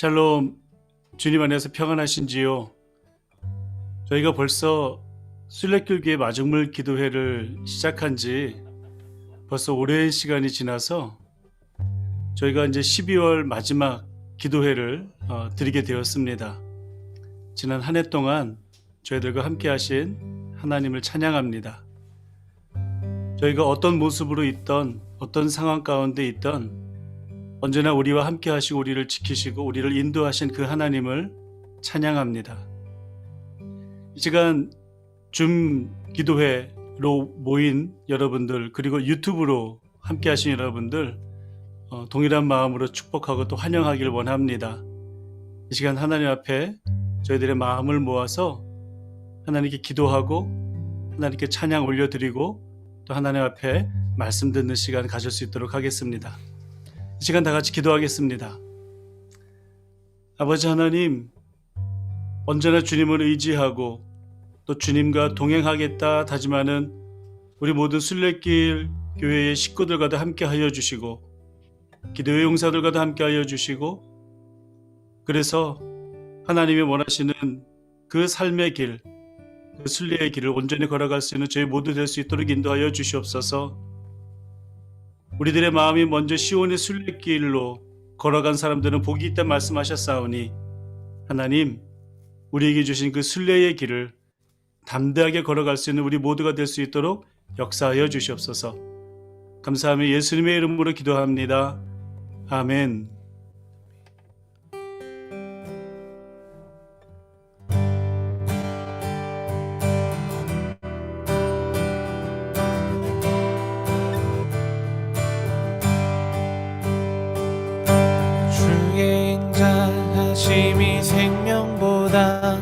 샬롬, 주님 안에서 평안하신지요? 저희가 벌써 순례길교회 마중물 기도회를 시작한 지 벌써 오랜 시간이 지나서 저희가 이제 12월 마지막 기도회를 드리게 되었습니다. 지난 한 해 동안 저희들과 함께 하신 하나님을 찬양합니다. 저희가 어떤 모습으로 있던, 어떤 상황 가운데 있던 언제나 우리와 함께 하시고 우리를 지키시고 우리를 인도하신 그 하나님을 찬양합니다. 이 시간 줌 기도회로 모인 여러분들, 그리고 유튜브로 함께 하신 여러분들 동일한 마음으로 축복하고 또 환영하기를 원합니다. 이 시간 하나님 앞에 저희들의 마음을 모아서 하나님께 기도하고 하나님께 찬양 올려드리고 또 하나님 앞에 말씀 듣는 시간 가질 수 있도록 하겠습니다. 이 시간 다 같이 기도하겠습니다. 아버지 하나님, 언제나 주님을 의지하고 또 주님과 동행하겠다 다짐하는 우리 모든 순례길 교회의 식구들과도 함께 하여 주시고 기도의 용사들과도 함께 하여 주시고, 그래서 하나님이 원하시는 그 삶의 길, 그 순례의 길을 온전히 걸어갈 수 있는 저희 모두 될 수 있도록 인도하여 주시옵소서. 우리들의 마음이 먼저 시온의 순례길로 걸어간 사람들은 복이 있다 말씀하셨사오니 하나님, 우리에게 주신 그 순례의 길을 담대하게 걸어갈 수 있는 우리 모두가 될 수 있도록 역사하여 주시옵소서. 감사하며 예수님의 이름으로 기도합니다. 아멘. 주의 인자하심이 생명보다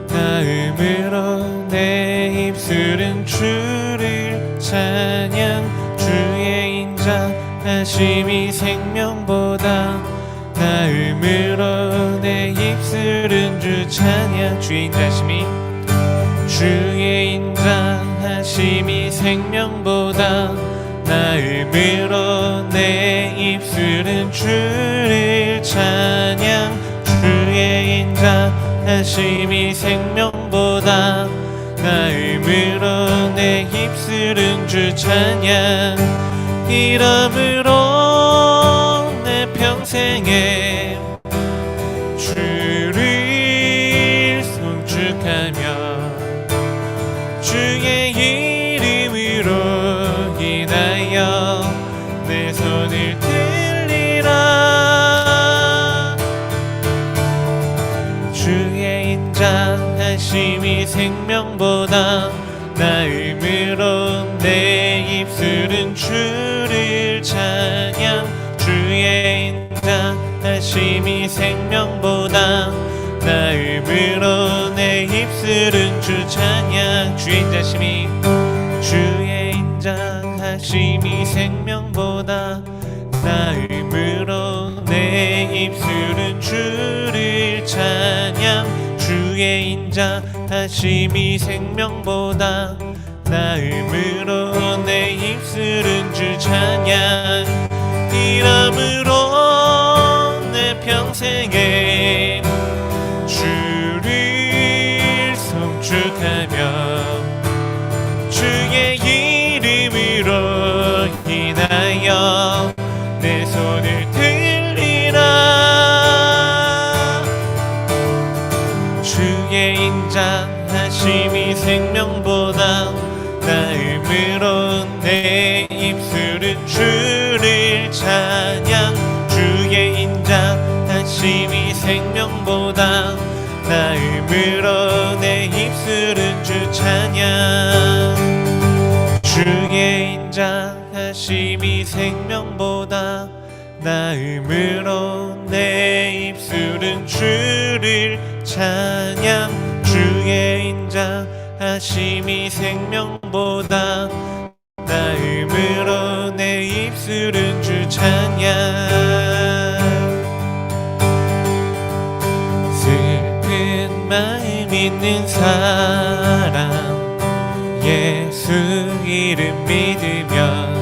나음으로 내 입술은 주를 찬양. 주의 인자하심이 생명보다 나음으로 내 입술은 주 찬양. 주의 인자하심이 생명보다 나음으로 내 입술은 주를 찬양. 주의 인자하심이 생명보다 나음으로 내 입술은 주 찬양. 이러므로 내 평생에 주를 송축하며 주의 이름으로 인하여 내 손을 들리라. 주의 인자하심이 생명보다 나음으로 내 입술은 주를 찬양. 주의 인자하심이 생명보다 나음으로 내 입술은 주 찬양. 주의 인자하심이 생명보다 나음으로 내 입술은 주를 찬양. 주의 인자하심이 생명보다 나음으로 내 입술은 주 찬양. 이러므로 내 평생에 주를 송축하며 주의 이름으로 인하여 내 손을 들리라. 주의 인자하심이 생명보다 나음으로 내 입술은 주를 찬양. 주의 인자하심이 생명보다 나음으로 내 입술은 주 찬양. 주의 인자하심이 생명보다 나음으로 내 입술은 주를 찬양. 주의 인자하심이 생명보다 나음으로 내 입술은 주 찬양. 슬픈 마음 있는 사람 예수 이름 믿으면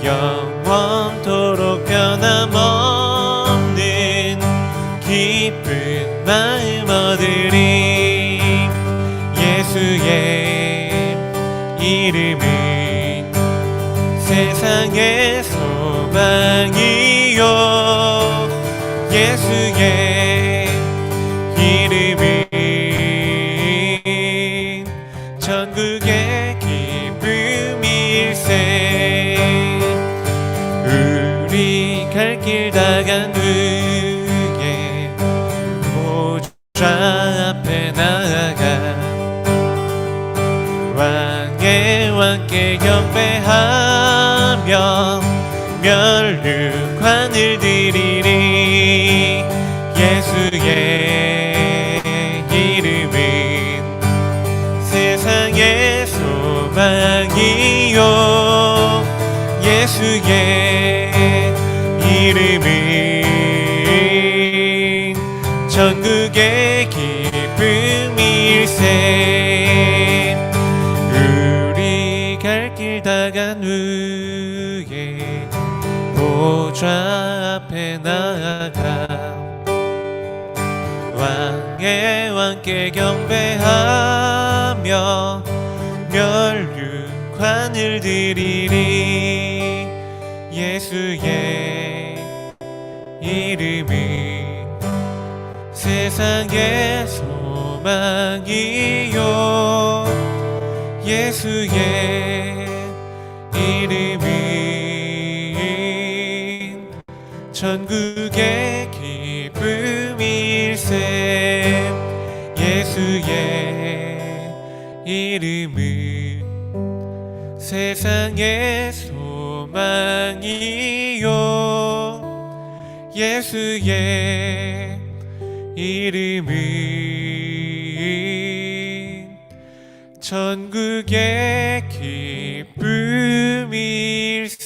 영원토록 변함없는 세상의 소망이요 예수의 이름이 전국의 기쁨일세 우리 갈 길 다간 후에 보좌 앞에 나아가 왕의 왕께 경배하며 멸류관을 드리리 예수의 이름은 세상의 소망이요 예수의 이름은 전국의 기쁨일세 우리 갈 길 다간 후에 보좌 앞에 나아가 왕의 왕께 경배하며 멸류관을 드리리 예수의 이름이 세상의 소망이요 예수의 이름은 전국의 기쁨일세 예수의 이름은 세상의 소망이요 예수의 이름은 전국의 기쁨일세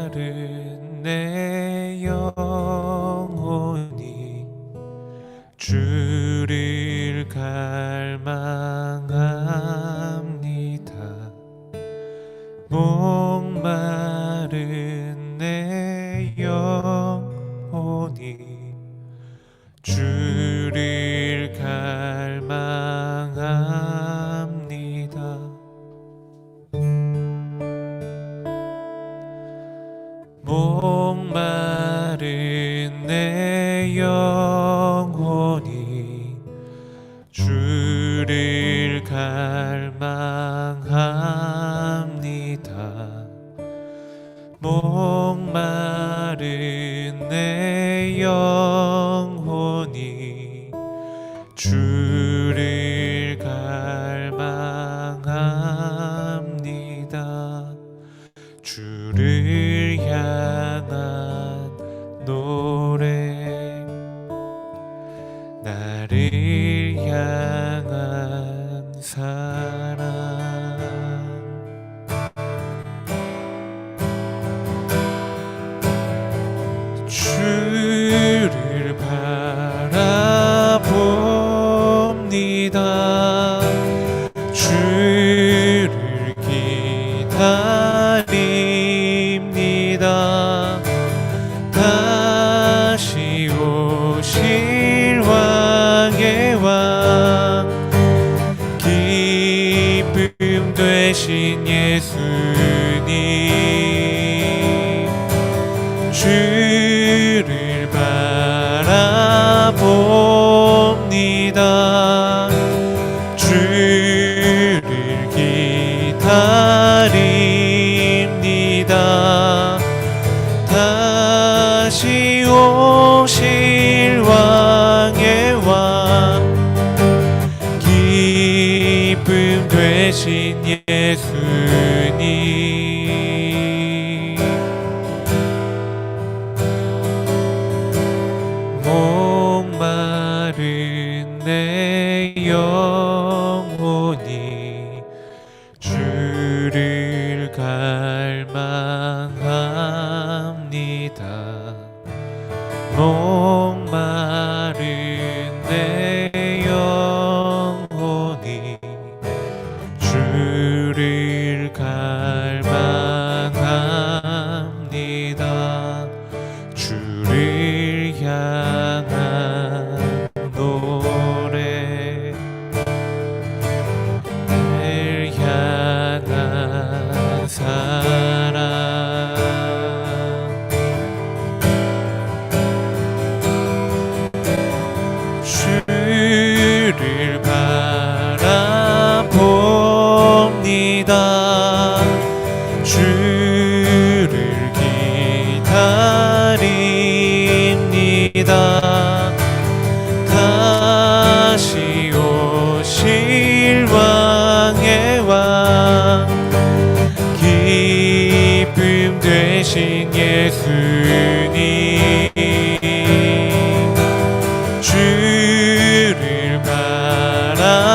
목마른 내 영혼이 주를 갈망합니다 목마른 내 영혼이 주를 갈망합니다 목마른 내 영혼이 주를 갈망합니다 목마른 내 영혼이 주를 갈망합니다 주를 향한 노래 나를 향한 사랑 주를 바라봅니다 주를 기다립니다 다시 오실 왕의 왕 기쁨 되신 예수님 주를 바라봅니다 주를 기다립니다 다시 오실 왕의 왕 기쁨 되신 예수님 목마른 내 영혼이 주를 갈망합니다 목마른 내 영혼이 주를 갈망합니다 주를 다시 오실 왕의 왕 기쁨 되신 예수님 주를 바라봅니다.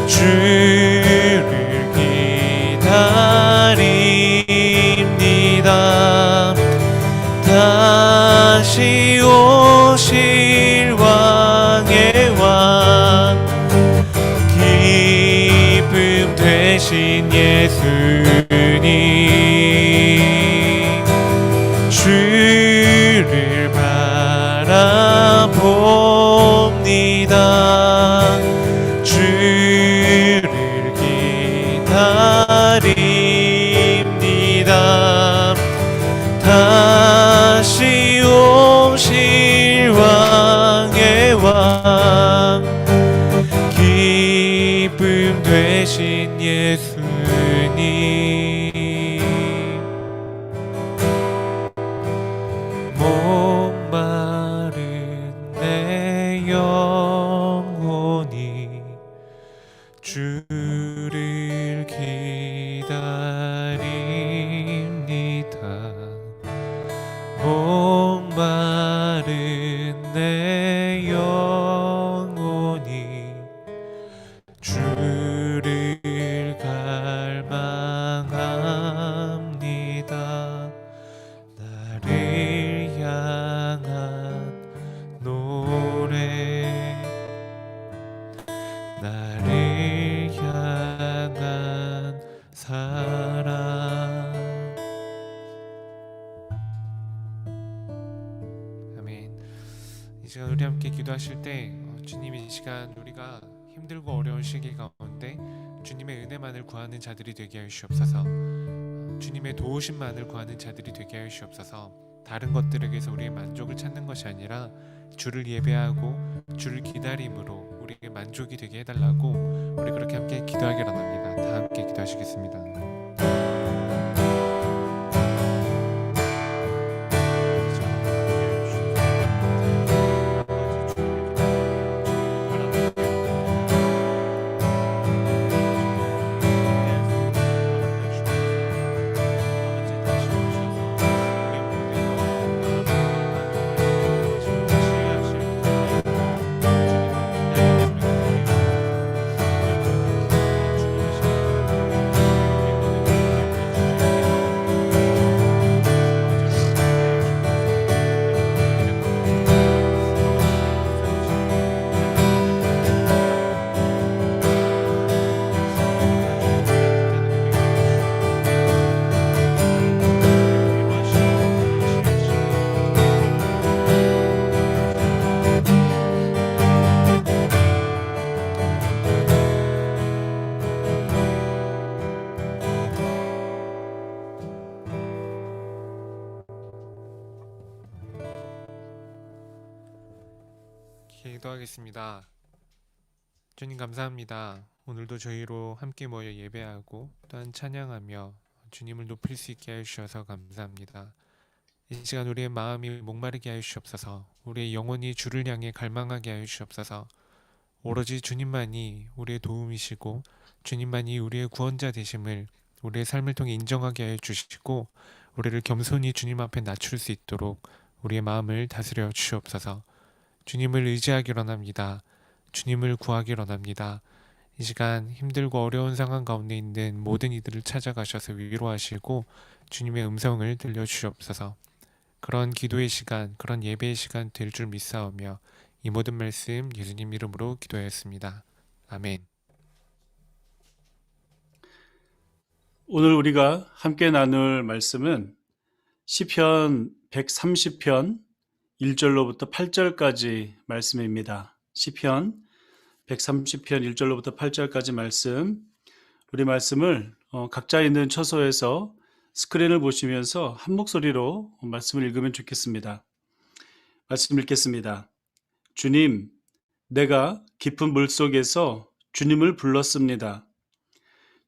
주를 기다립니다. 다시 오실 왕의 왕 기쁨 되신 예수님 주를 바라봅니다. 주를 기다립니다. 다시 오실 왕의 왕 기쁨 되신 예수님 목마른 내 영혼이 주를 기다립니다. 목마른 내 영혼이 주를 갈망합니다. 나를 향한 노래 나를 향한 사랑. 아멘. 이 시간 우리 함께 기도하실 때 주님 이 시간 우리가 힘들고 어려운 시기 가운데 주님의 은혜만을 구하는 자들이 되게 하여 주옵소서. 주님의 도우심만을 구하는 자들이 되게 하여 주옵소서. 다른 것들에게서 우리의 만족을 찾는 것이 아니라 주를 예배하고 주를 기다림으로 우리의 만족이 되게 해달라고 우리 그렇게 함께 기도하기를 원합니다. 다 함께 기도하시겠습니다. 기도하겠습니다. 주님 감사합니다. 오늘도 저희로 함께 모여 예배하고 또한 찬양하며 주님을 높일 수 있게 하여 주셔서 감사합니다. 이 시간 우리의 마음이 목마르게 하여 주옵소서. 우리의 영혼이 주를 향해 갈망하게 하여 주옵소서. 오로지 주님만이 우리의 도움이시고 주님만이 우리의 구원자 되심을 우리의 삶을 통해 인정하게 하여 주시고 우리를 겸손히 주님 앞에 낮출 수 있도록 우리의 마음을 다스려 주시옵소서. 주님을 의지하기로 합니다. 주님을 구하기로 합니다. 이 시간 힘들고 어려운 상황 가운데 있는 모든 이들을 찾아가셔서 위로하시고 주님의 음성을 들려주시옵소서. 그런 기도의 시간, 그런 예배의 시간 될 줄 믿사오며 이 모든 말씀 예수님 이름으로 기도하였습니다. 아멘. 오늘 우리가 함께 나눌 말씀은 시편 130편 1절로부터 8절까지 말씀입니다. 시편 130편 1절로부터 8절까지 말씀, 우리 말씀을 각자 있는 처소에서 스크린을 보시면서 한 목소리로 말씀을 읽으면 좋겠습니다. 말씀 읽겠습니다. 주님, 내가 깊은 물속에서 주님을 불렀습니다.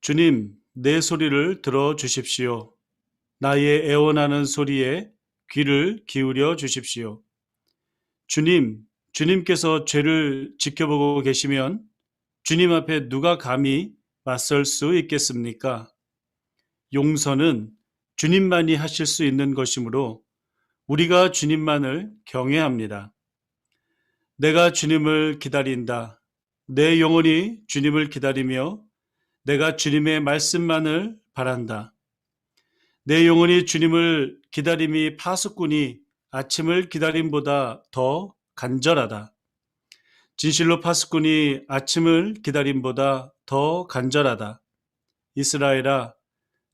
주님, 내 소리를 들어주십시오. 나의 애원하는 소리에 귀를 기울여 주십시오. 주님께서 죄를 지켜보고 계시면 주님 앞에 누가 감히 맞설 수 있겠습니까? 용서는 주님만이 하실 수 있는 것이므로 우리가 주님만을 경외합니다. 내가 주님을 기다린다. 내 영혼이 주님을 기다리며 내가 주님의 말씀만을 바란다. 내 영혼이 주님을 기다림이 파수꾼이 아침을 기다림보다 더 간절하다. 진실로 파수꾼이 아침을 기다림보다 더 간절하다. 이스라엘아,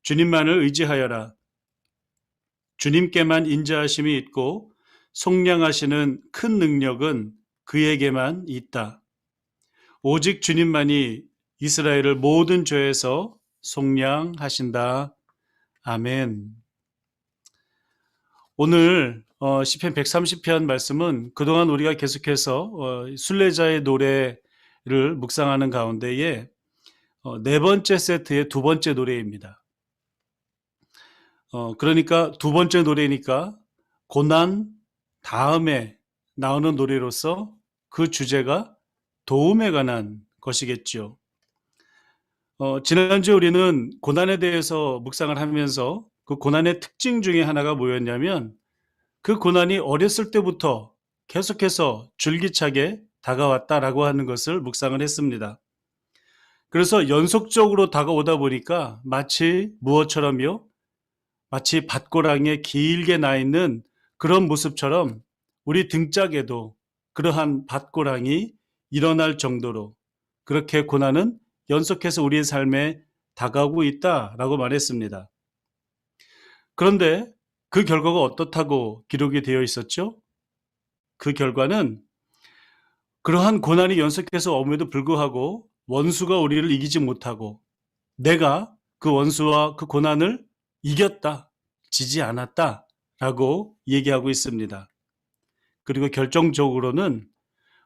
주님만을 의지하여라. 주님께만 인자하심이 있고 속량하시는 큰 능력은 그에게만 있다. 오직 주님만이 이스라엘을 모든 죄에서 속량하신다. 아멘. 오늘 시편 130편 말씀은 그동안 우리가 계속해서 순례자의 노래를 묵상하는 가운데에 네 번째 세트의 두 번째 노래입니다. 그러니까 두 번째 노래니까 고난 다음에 나오는 노래로서 그 주제가 도움에 관한 것이겠죠. 지난주에 우리는 고난에 대해서 묵상을 하면서 그 고난의 특징 중에 하나가 뭐였냐면 그 고난이 어렸을 때부터 계속해서 줄기차게 다가왔다라고 하는 것을 묵상을 했습니다. 그래서 연속적으로 다가오다 보니까 마치 무엇처럼요? 마치 밭고랑에 길게 나 있는 그런 모습처럼 우리 등짝에도 그러한 밭고랑이 일어날 정도로 그렇게 고난은 연속해서 우리의 삶에 다가오고 있다라고 말했습니다. 그런데 그 결과가 어떻다고 기록이 되어 있었죠? 그 결과는 그러한 고난이 연속해서 옴에도 불구하고 원수가 우리를 이기지 못하고 내가 그 원수와 그 고난을 이겼다, 지지 않았다 라고 얘기하고 있습니다. 그리고 결정적으로는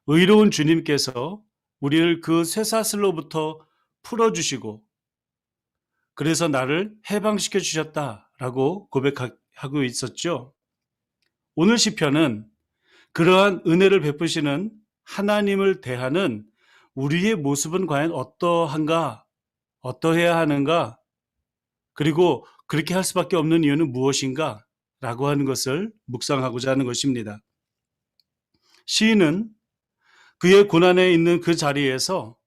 의로운 주님께서 우리를 그 쇠사슬로부터 풀어주시고 그래서 나를 해방시켜 주셨다라고 고백하고 있었죠. 오늘 시편은 그러한 은혜를 베푸시는 하나님을 대하는 우리의 모습은 과연 어떠한가, 어떠해야 하는가, 그리고 그렇게 할 수밖에 없는 이유는 무엇인가 라고 하는 것을 묵상하고자 하는 것입니다. 시인은 그의 고난에 있는 그 자리에서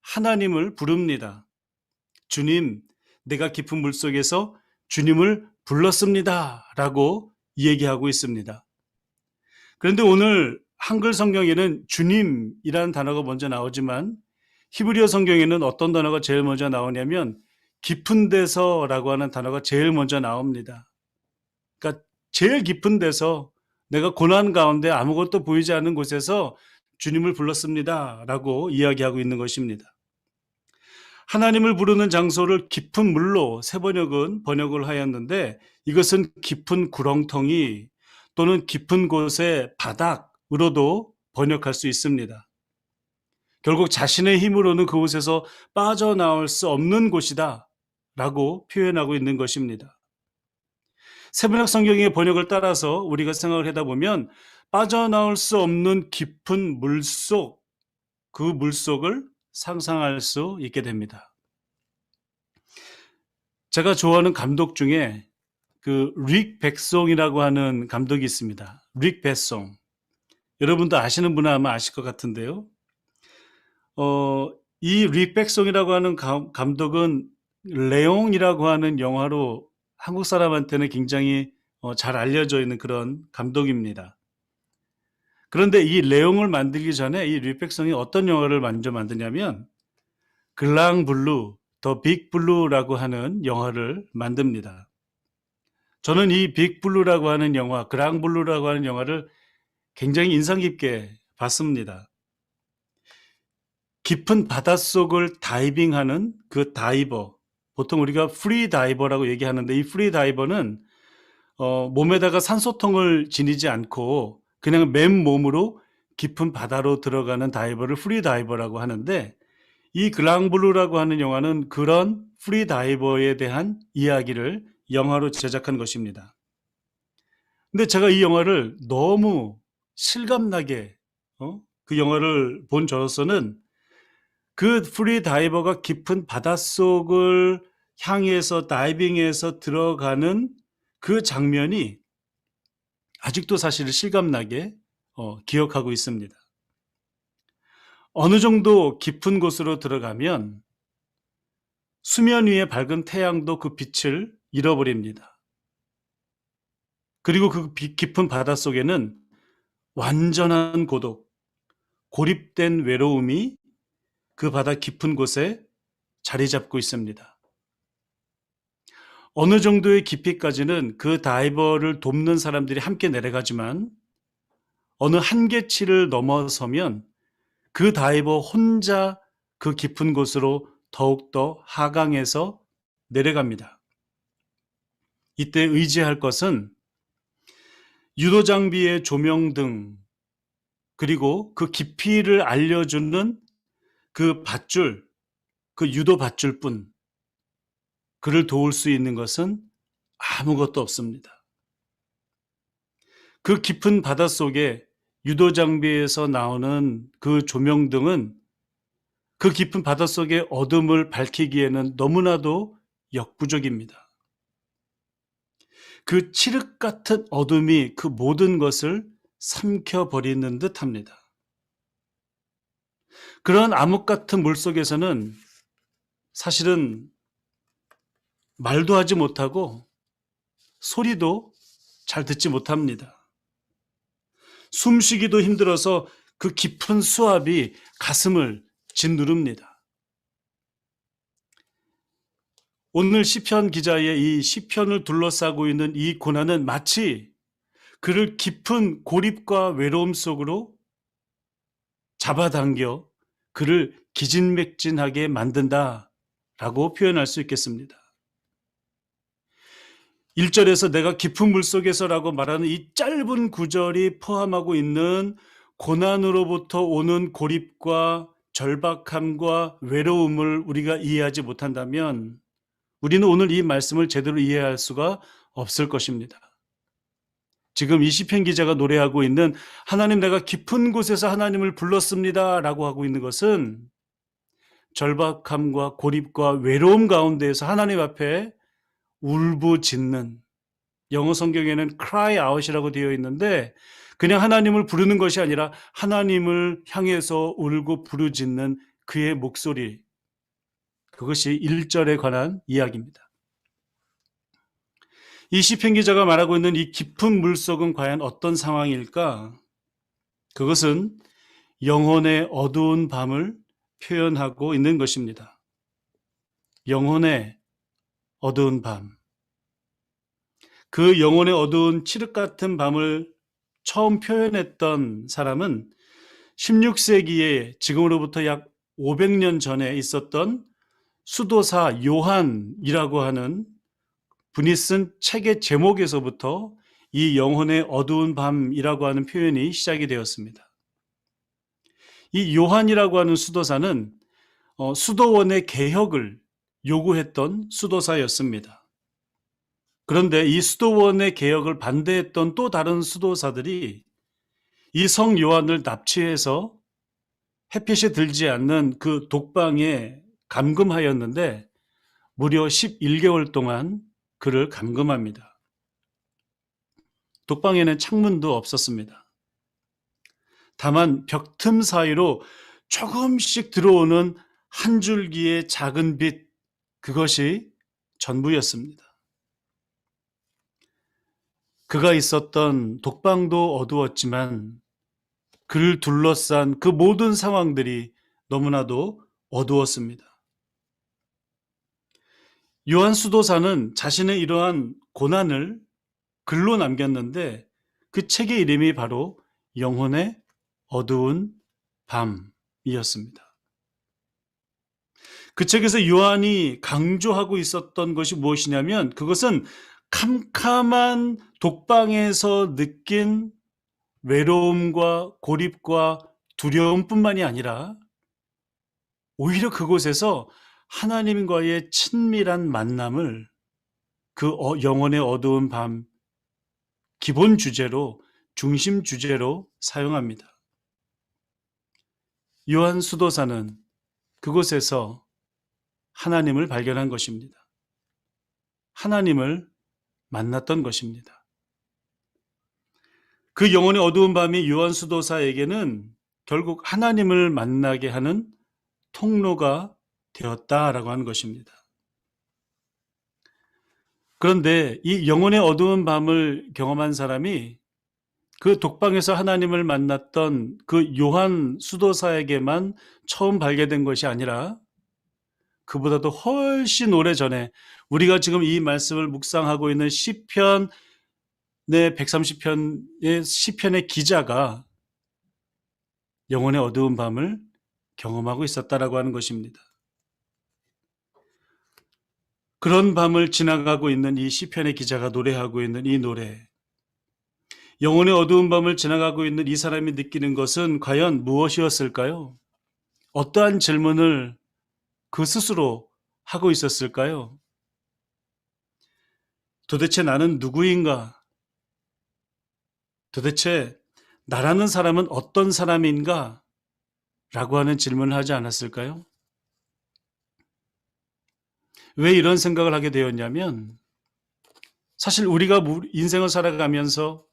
하나님을 부릅니다. 주님, 내가 깊은 물속에서 주님을 불렀습니다 라고 얘기하고 있습니다. 그런데 오늘 한글 성경에는 주님이라는 단어가 먼저 나오지만 히브리어 성경에는 어떤 단어가 제일 먼저 나오냐면 깊은 데서라고 하는 단어가 제일 먼저 나옵니다. 그러니까 제일 깊은 데서 내가 고난 가운데 아무것도 보이지 않는 곳에서 주님을 불렀습니다 라고 이야기하고 있는 것입니다. 하나님을 부르는 장소를 깊은 물로 새 번역을 하였는데 이것은 깊은 구렁텅이 또는 깊은 곳의 바닥으로도 번역할 수 있습니다. 결국 자신의 힘으로는 그곳에서 빠져나올 수 없는 곳이다 라고 표현하고 있는 것입니다. 세번역 성경의 번역을 따라서 우리가 생각을 하다 보면 빠져나올 수 없는 깊은 물속, 그 물속을 상상할 수 있게 됩니다. 제가 좋아하는 감독 중에 그 릭 백송이라고 하는 감독이 있습니다. 릭 백송. 여러분도 아시는 분은 아마 아실 것 같은데요. 이 릭 백송이라고 하는 감독은 레옹이라고 하는 영화로 한국 사람한테는 굉장히 잘 알려져 있는 그런 감독입니다. 그런데 이 레옹을 만들기 전에 이 릭 백송이 어떤 영화를 먼저 만드냐면 글랑 블루, 더 빅 블루라고 하는 영화를 만듭니다. 저는 이 빅 블루라고 하는 영화, 그랑 블루라고 하는 영화를 굉장히 인상 깊게 봤습니다. 깊은 바닷속을 다이빙하는 그 다이버, 보통 우리가 프리 다이버라고 얘기하는데 이 프리 다이버는 몸에다가 산소통을 지니지 않고 그냥 맨몸으로 깊은 바다로 들어가는 다이버를 프리 다이버라고 하는데 이 글랑블루라고 하는 영화는 그런 프리 다이버에 대한 이야기를 영화로 제작한 것입니다. 근데 제가 이 영화를 너무 실감나게 그 영화를 본 저로서는 그 프리다이버가 깊은 바닷속을 향해서 다이빙해서 들어가는 그 장면이 아직도 사실 실감나게 기억하고 있습니다. 어느 정도 깊은 곳으로 들어가면 수면 위의 밝은 태양도 그 빛을 잃어버립니다. 그리고 그 깊은 바닷속에는 완전한 고독, 고립된 외로움이 그 바다 깊은 곳에 자리 잡고 있습니다. 어느 정도의 깊이까지는 그 다이버를 돕는 사람들이 함께 내려가지만 어느 한계치를 넘어서면 그 다이버 혼자 그 깊은 곳으로 더욱더 하강해서 내려갑니다. 이때 의지할 것은 유도 장비의 조명등, 그리고 그 깊이를 알려주는 그 밧줄, 그 유도 밧줄뿐. 그를 도울 수 있는 것은 아무것도 없습니다. 그 깊은 바닷속에 유도 장비에서 나오는 그 조명등은 그 깊은 바닷속의 어둠을 밝히기에는 너무나도 역부족입니다. 그 칠흑 같은 어둠이 그 모든 것을 삼켜버리는 듯합니다. 그런 암흑 같은 물속에서는 사실은 말도 하지 못하고 소리도 잘 듣지 못합니다. 숨쉬기도 힘들어서 그 깊은 수압이 가슴을 짓누릅니다. 오늘 시편 기자의 이 시편을 둘러싸고 있는 이 고난은 마치 그를 깊은 고립과 외로움 속으로 잡아당겨 그를 기진맥진하게 만든다라고 표현할 수 있겠습니다. 1절에서 내가 깊은 물속에서라고 말하는 이 짧은 구절이 포함하고 있는 고난으로부터 오는 고립과 절박함과 외로움을 우리가 이해하지 못한다면 우리는 오늘 이 말씀을 제대로 이해할 수가 없을 것입니다. 지금 이 시편 기자가 노래하고 있는 하나님 내가 깊은 곳에서 하나님을 불렀습니다 라고 하고 있는 것은 절박함과 고립과 외로움 가운데에서 하나님 앞에 울부짖는, 영어 성경에는 cry out이라고 되어 있는데 그냥 하나님을 부르는 것이 아니라 하나님을 향해서 울고 부르짖는 그의 목소리, 그것이 1절에 관한 이야기입니다. 이 시편 기자가 말하고 있는 이 깊은 물속은 과연 어떤 상황일까? 그것은 영혼의 어두운 밤을 표현하고 있는 것입니다. 영혼의 어두운 밤. 그 영혼의 어두운 칠흑 같은 밤을 처음 표현했던 사람은 16세기에 지금으로부터 약 500년 전에 있었던 수도사 요한이라고 하는 분이 쓴 책의 제목에서부터 이 영혼의 어두운 밤이라고 하는 표현이 시작이 되었습니다. 이 요한이라고 하는 수도사는 수도원의 개혁을 요구했던 수도사였습니다. 그런데 이 수도원의 개혁을 반대했던 또 다른 수도사들이 이 성 요한을 납치해서 햇빛이 들지 않는 그 독방에 감금하였는데 무려 11개월 동안 그를 감금합니다. 독방에는 창문도 없었습니다. 다만 벽 틈 사이로 조금씩 들어오는 한 줄기의 작은 빛, 그것이 전부였습니다. 그가 있었던 독방도 어두웠지만 그를 둘러싼 그 모든 상황들이 너무나도 어두웠습니다. 요한 수도사는 자신의 이러한 고난을 글로 남겼는데 그 책의 이름이 바로 영혼의 어두운 밤이었습니다. 그 책에서 요한이 강조하고 있었던 것이 무엇이냐면 그것은 캄캄한 독방에서 느낀 외로움과 고립과 두려움뿐만이 아니라 오히려 그곳에서 하나님과의 친밀한 만남을 그 영혼의 어두운 밤 기본 주제로, 중심 주제로 사용합니다. 요한 수도사는 그곳에서 하나님을 발견한 것입니다. 하나님을 만났던 것입니다. 그 영혼의 어두운 밤이 요한 수도사에게는 결국 하나님을 만나게 하는 통로가 되었다라고 하는 것입니다. 그런데 이 영혼의 어두운 밤을 경험한 사람이 그 독방에서 하나님을 만났던 그 요한 수도사에게만 처음 발견된 것이 아니라 그보다도 훨씬 오래전에 우리가 지금 이 말씀을 묵상하고 있는 시편 내 130편의 시편의 기자가 영혼의 어두운 밤을 경험하고 있었다라고 하는 것입니다. 그런 밤을 지나가고 있는 이 시편의 기자가 노래하고 있는 이 노래, 영혼의 어두운 밤을 지나가고 있는 이 사람이 느끼는 것은 과연 무엇이었을까요? 어떠한 질문을 그 스스로 하고 있었을까요? 도대체 나는 누구인가? 도대체 나라는 사람은 어떤 사람인가? 라고 하는 질문을 하지 않았을까요? 왜 이런 생각을 하게 되었냐면, 사실 우리가 인생을 살아가면서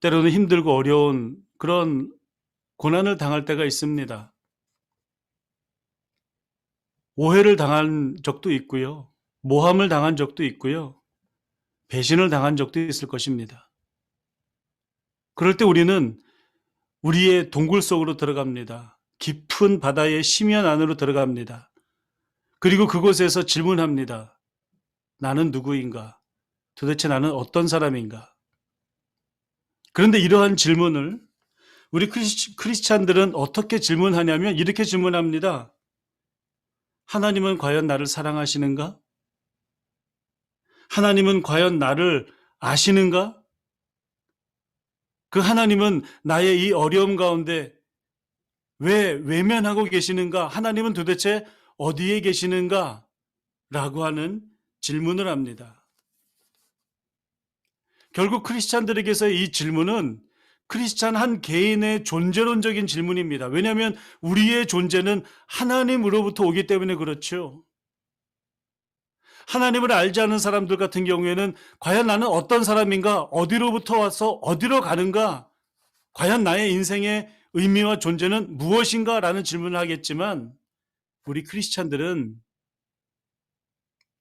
때로는 힘들고 어려운 그런 고난을 당할 때가 있습니다. 오해를 당한 적도 있고요. 모함을 당한 적도 있고요. 배신을 당한 적도 있을 것입니다. 그럴 때 우리는 우리의 동굴 속으로 들어갑니다. 깊은 바다의 심연 안으로 들어갑니다. 그리고 그곳에서 질문합니다. 나는 누구인가? 도대체 나는 어떤 사람인가? 그런데 이러한 질문을 우리 크리스찬들은 어떻게 질문하냐면 이렇게 질문합니다. 하나님은 과연 나를 사랑하시는가? 하나님은 과연 나를 아시는가? 그 하나님은 나의 이 어려움 가운데 왜 외면하고 계시는가? 하나님은 도대체 어디에 계시는가? 라고 하는 질문을 합니다. 결국 크리스찬들에게서 이 질문은 크리스찬 한 개인의 존재론적인 질문입니다. 왜냐하면 우리의 존재는 하나님으로부터 오기 때문에 그렇죠. 하나님을 알지 않은 사람들 같은 경우에는 과연 나는 어떤 사람인가? 어디로부터 와서 어디로 가는가? 과연 나의 인생의 의미와 존재는 무엇인가? 라는 질문을 하겠지만 우리 크리스찬들은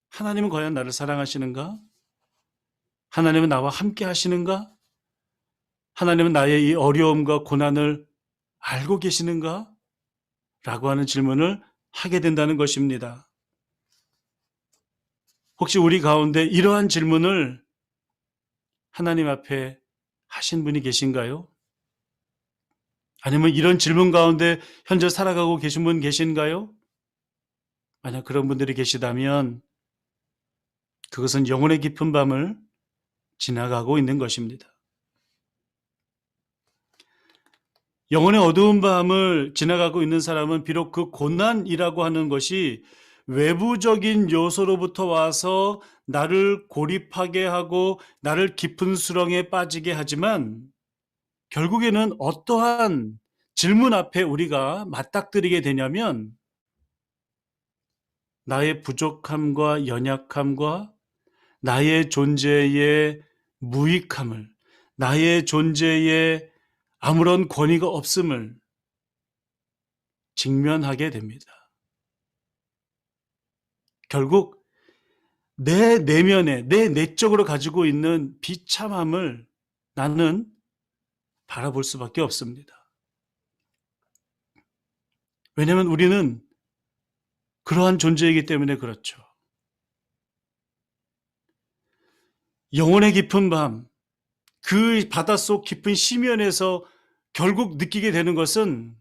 하나님은 과연 나를 사랑하시는가? 하나님은 나와 함께 하시는가? 하나님은 나의 이 어려움과 고난을 알고 계시는가? 라고 하는 질문을 하게 된다는 것입니다. 혹시 우리 가운데 이러한 질문을 하나님 앞에 하신 분이 계신가요? 아니면 이런 질문 가운데 현재 살아가고 계신 분 계신가요? 만약 그런 분들이 계시다면 그것은 영혼의 깊은 밤을 지나가고 있는 것입니다. 영혼의 어두운 밤을 지나가고 있는 사람은 비록 그 고난이라고 하는 것이 외부적인 요소로부터 와서 나를 고립하게 하고 나를 깊은 수렁에 빠지게 하지만 결국에는 어떠한 질문 앞에 우리가 맞닥뜨리게 되냐면 나의 부족함과 연약함과 나의 존재의 무익함을, 나의 존재에 아무런 권위가 없음을 직면하게 됩니다. 결국 내 내면에, 내 내적으로 가지고 있는 비참함을 나는 바라볼 수밖에 없습니다. 왜냐하면 우리는 그러한 존재이기 때문에 그렇죠. 영혼의 깊은 밤, 그 바닷속 깊은 심연에서 결국 느끼게 되는 것은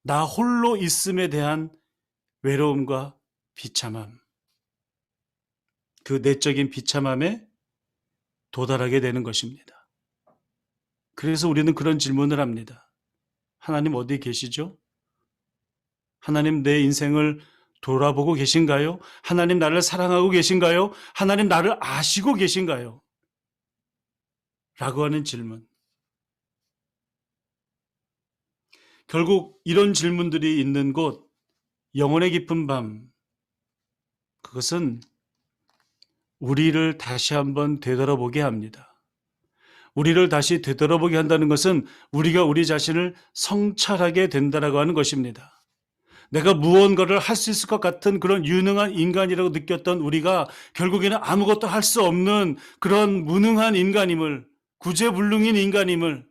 나 홀로 있음에 대한 외로움과 비참함, 그 내적인 비참함에 도달하게 되는 것입니다. 그래서 우리는 그런 질문을 합니다. 하나님 어디 계시죠? 하나님 내 인생을 돌아보고 계신가요? 하나님 나를 사랑하고 계신가요? 하나님 나를 아시고 계신가요? 라고 하는 질문. 결국 이런 질문들이 있는 곳, 영혼의 깊은 밤, 그것은 우리를 다시 한번 되돌아보게 합니다. 우리를 다시 되돌아보게 한다는 것은 우리가 우리 자신을 성찰하게 된다라고 하는 것입니다. 내가 무언가를 할 수 있을 것 같은 그런 유능한 인간이라고 느꼈던 우리가 결국에는 아무것도 할 수 없는 그런 무능한 인간임을, 구제불능인 인간임을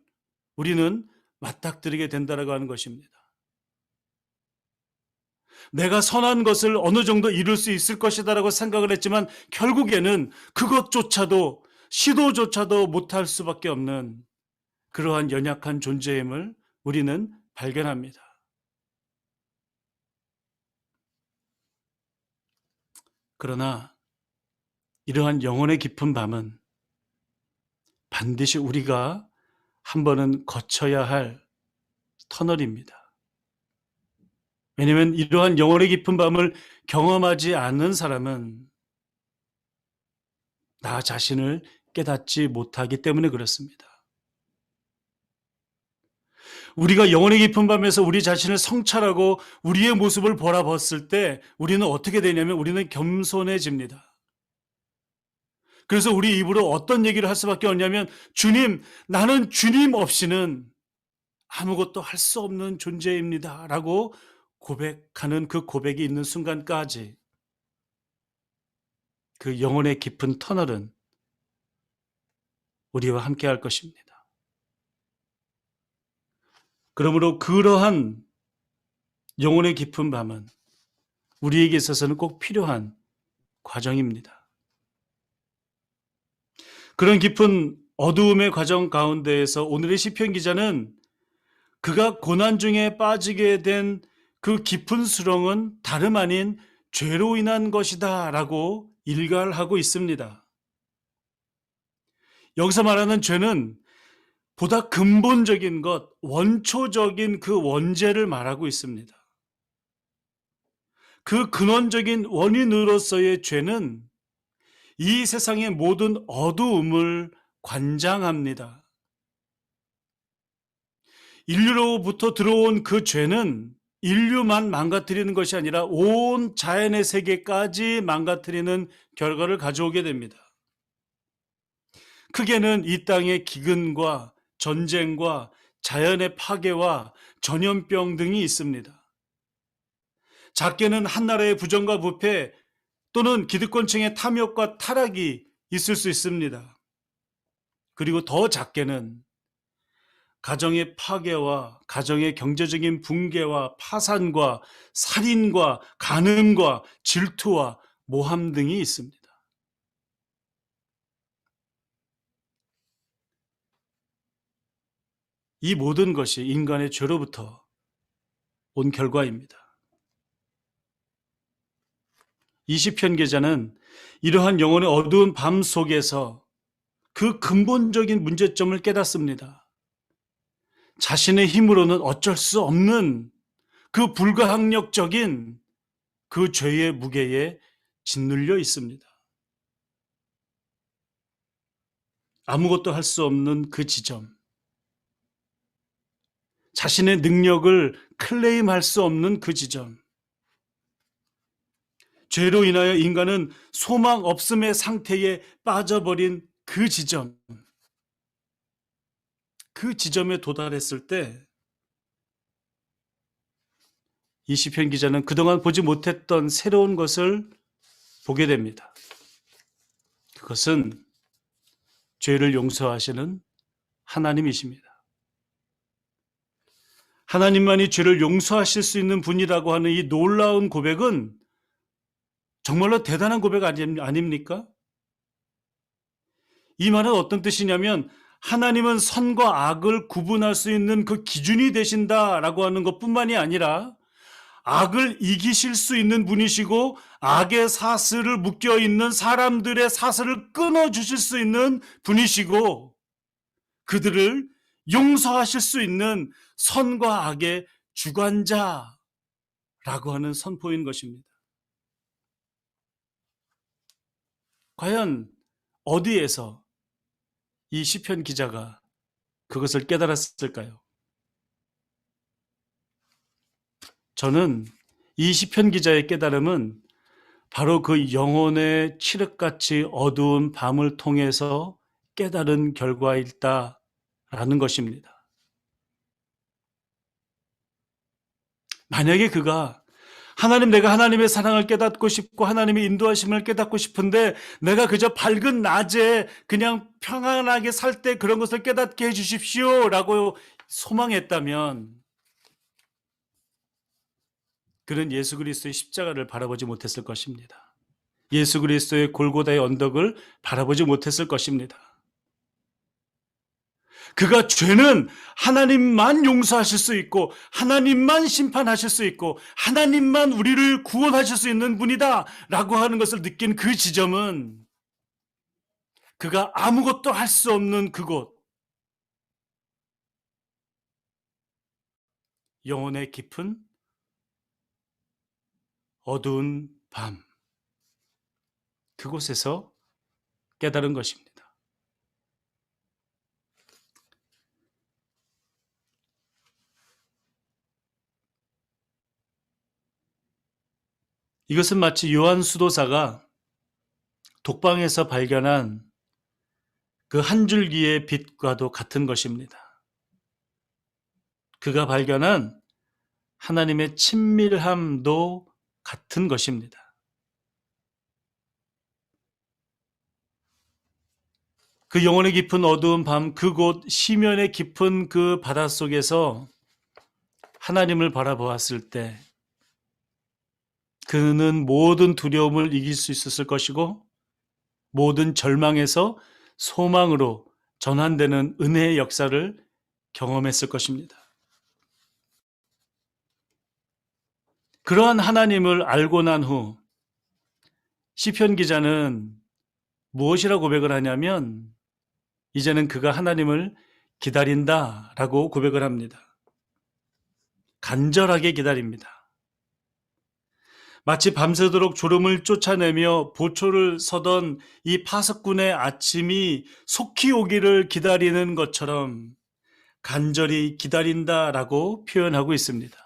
우리는 맞닥뜨리게 된다라고 하는 것입니다. 내가 선한 것을 어느 정도 이룰 수 있을 것이다라고 생각을 했지만 결국에는 그것조차도 시도조차도 못할 수밖에 없는 그러한 연약한 존재임을 우리는 발견합니다. 그러나 이러한 영혼의 깊은 밤은 반드시 우리가 한 번은 거쳐야 할 터널입니다. 왜냐하면 이러한 영혼의 깊은 밤을 경험하지 않는 사람은 나 자신을 깨닫지 못하기 때문에 그렇습니다. 우리가 영혼의 깊은 밤에서 우리 자신을 성찰하고 우리의 모습을 바라봤을 때 우리는 어떻게 되냐면 우리는 겸손해집니다. 그래서 우리 입으로 어떤 얘기를 할 수밖에 없냐면 주님, 나는 주님 없이는 아무것도 할 수 없는 존재입니다. 라고 고백하는 그 고백이 있는 순간까지 그 영혼의 깊은 터널은 우리와 함께 할 것입니다. 그러므로 그러한 영혼의 깊은 밤은 우리에게 있어서는 꼭 필요한 과정입니다. 그런 깊은 어두움의 과정 가운데에서 오늘의 시편 기자는 그가 고난 중에 빠지게 된 그 깊은 수렁은 다름 아닌 죄로 인한 것이다 라고 일갈하고 있습니다. 여기서 말하는 죄는 보다 근본적인 것, 원초적인 그 원죄를 말하고 있습니다. 그 근원적인 원인으로서의 죄는 이 세상의 모든 어두움을 관장합니다. 인류로부터 들어온 그 죄는 인류만 망가뜨리는 것이 아니라 온 자연의 세계까지 망가뜨리는 결과를 가져오게 됩니다. 크게는 이 땅의 기근과 전쟁과 자연의 파괴와 전염병 등이 있습니다. 작게는 한나라의 부정과 부패 또는 기득권층의 탐욕과 타락이 있을 수 있습니다. 그리고 더 작게는 가정의 파괴와 가정의 경제적인 붕괴와 파산과 살인과 간음과 질투와 모함 등이 있습니다. 이 모든 것이 인간의 죄로부터 온 결과입니다. 이 시편 기자는 이러한 영혼의 어두운 밤 속에서 그 근본적인 문제점을 깨닫습니다. 자신의 힘으로는 어쩔 수 없는 그 불가항력적인 그 죄의 무게에 짓눌려 있습니다. 아무것도 할 수 없는 그 지점, 자신의 능력을 클레임할 수 없는 그 지점, 죄로 인하여 인간은 소망 없음의 상태에 빠져버린 그 지점, 그 지점에 도달했을 때 이 시편 기자는 그동안 보지 못했던 새로운 것을 보게 됩니다. 그것은 죄를 용서하시는 하나님이십니다. 하나님만이 죄를 용서하실 수 있는 분이라고 하는 이 놀라운 고백은 정말로 대단한 고백 아닙니까? 이 말은 어떤 뜻이냐면 하나님은 선과 악을 구분할 수 있는 그 기준이 되신다라고 하는 것뿐만이 아니라 악을 이기실 수 있는 분이시고 악의 사슬을 묶여있는 사람들의 사슬을 끊어주실 수 있는 분이시고 그들을 용서하실 수 있는 선과 악의 주관자라고 하는 선포인 것입니다. 과연 어디에서 이 시편 기자가 그것을 깨달았을까요? 저는 이 시편 기자의 깨달음은 바로 그 영혼의 칠흑같이 어두운 밤을 통해서 깨달은 결과일다라는 것입니다. 만약에 그가 내가 하나님의 사랑을 깨닫고 싶고 하나님의 인도하심을 깨닫고 싶은데 내가 그저 밝은 낮에 그냥 평안하게 살 때 그런 것을 깨닫게 해주십시오 라고 소망했다면 그는 예수 그리스도의 십자가를 바라보지 못했을 것입니다. 예수 그리스도의 골고다의 언덕을 바라보지 못했을 것입니다. 그가 죄는 하나님만 용서하실 수 있고 하나님만 심판하실 수 있고 하나님만 우리를 구원하실 수 있는 분이다 라고 하는 것을 느낀 그 지점은 그가 아무것도 할 수 없는 그곳, 영혼의 깊은 어두운 밤, 그곳에서 깨달은 것입니다. 이것은 마치 요한 수도사가 독방에서 발견한 그 한 줄기의 빛과도 같은 것입니다. 그가 발견한 하나님의 친밀함도 같은 것입니다. 그 영혼의 깊은 어두운 밤, 그곳 시면의 깊은 그 바닷속에서 하나님을 바라보았을 때 그는 모든 두려움을 이길 수 있었을 것이고 모든 절망에서 소망으로 전환되는 은혜의 역사를 경험했을 것입니다. 그러한 하나님을 알고 난 후 시편 기자는 무엇이라고 고백을 하냐면 이제는 그가 하나님을 기다린다라고 고백을 합니다. 간절하게 기다립니다. 마치 밤새도록 졸음을 쫓아내며 보초를 서던 이 파석꾼의 아침이 속히 오기를 기다리는 것처럼 간절히 기다린다라고 표현하고 있습니다.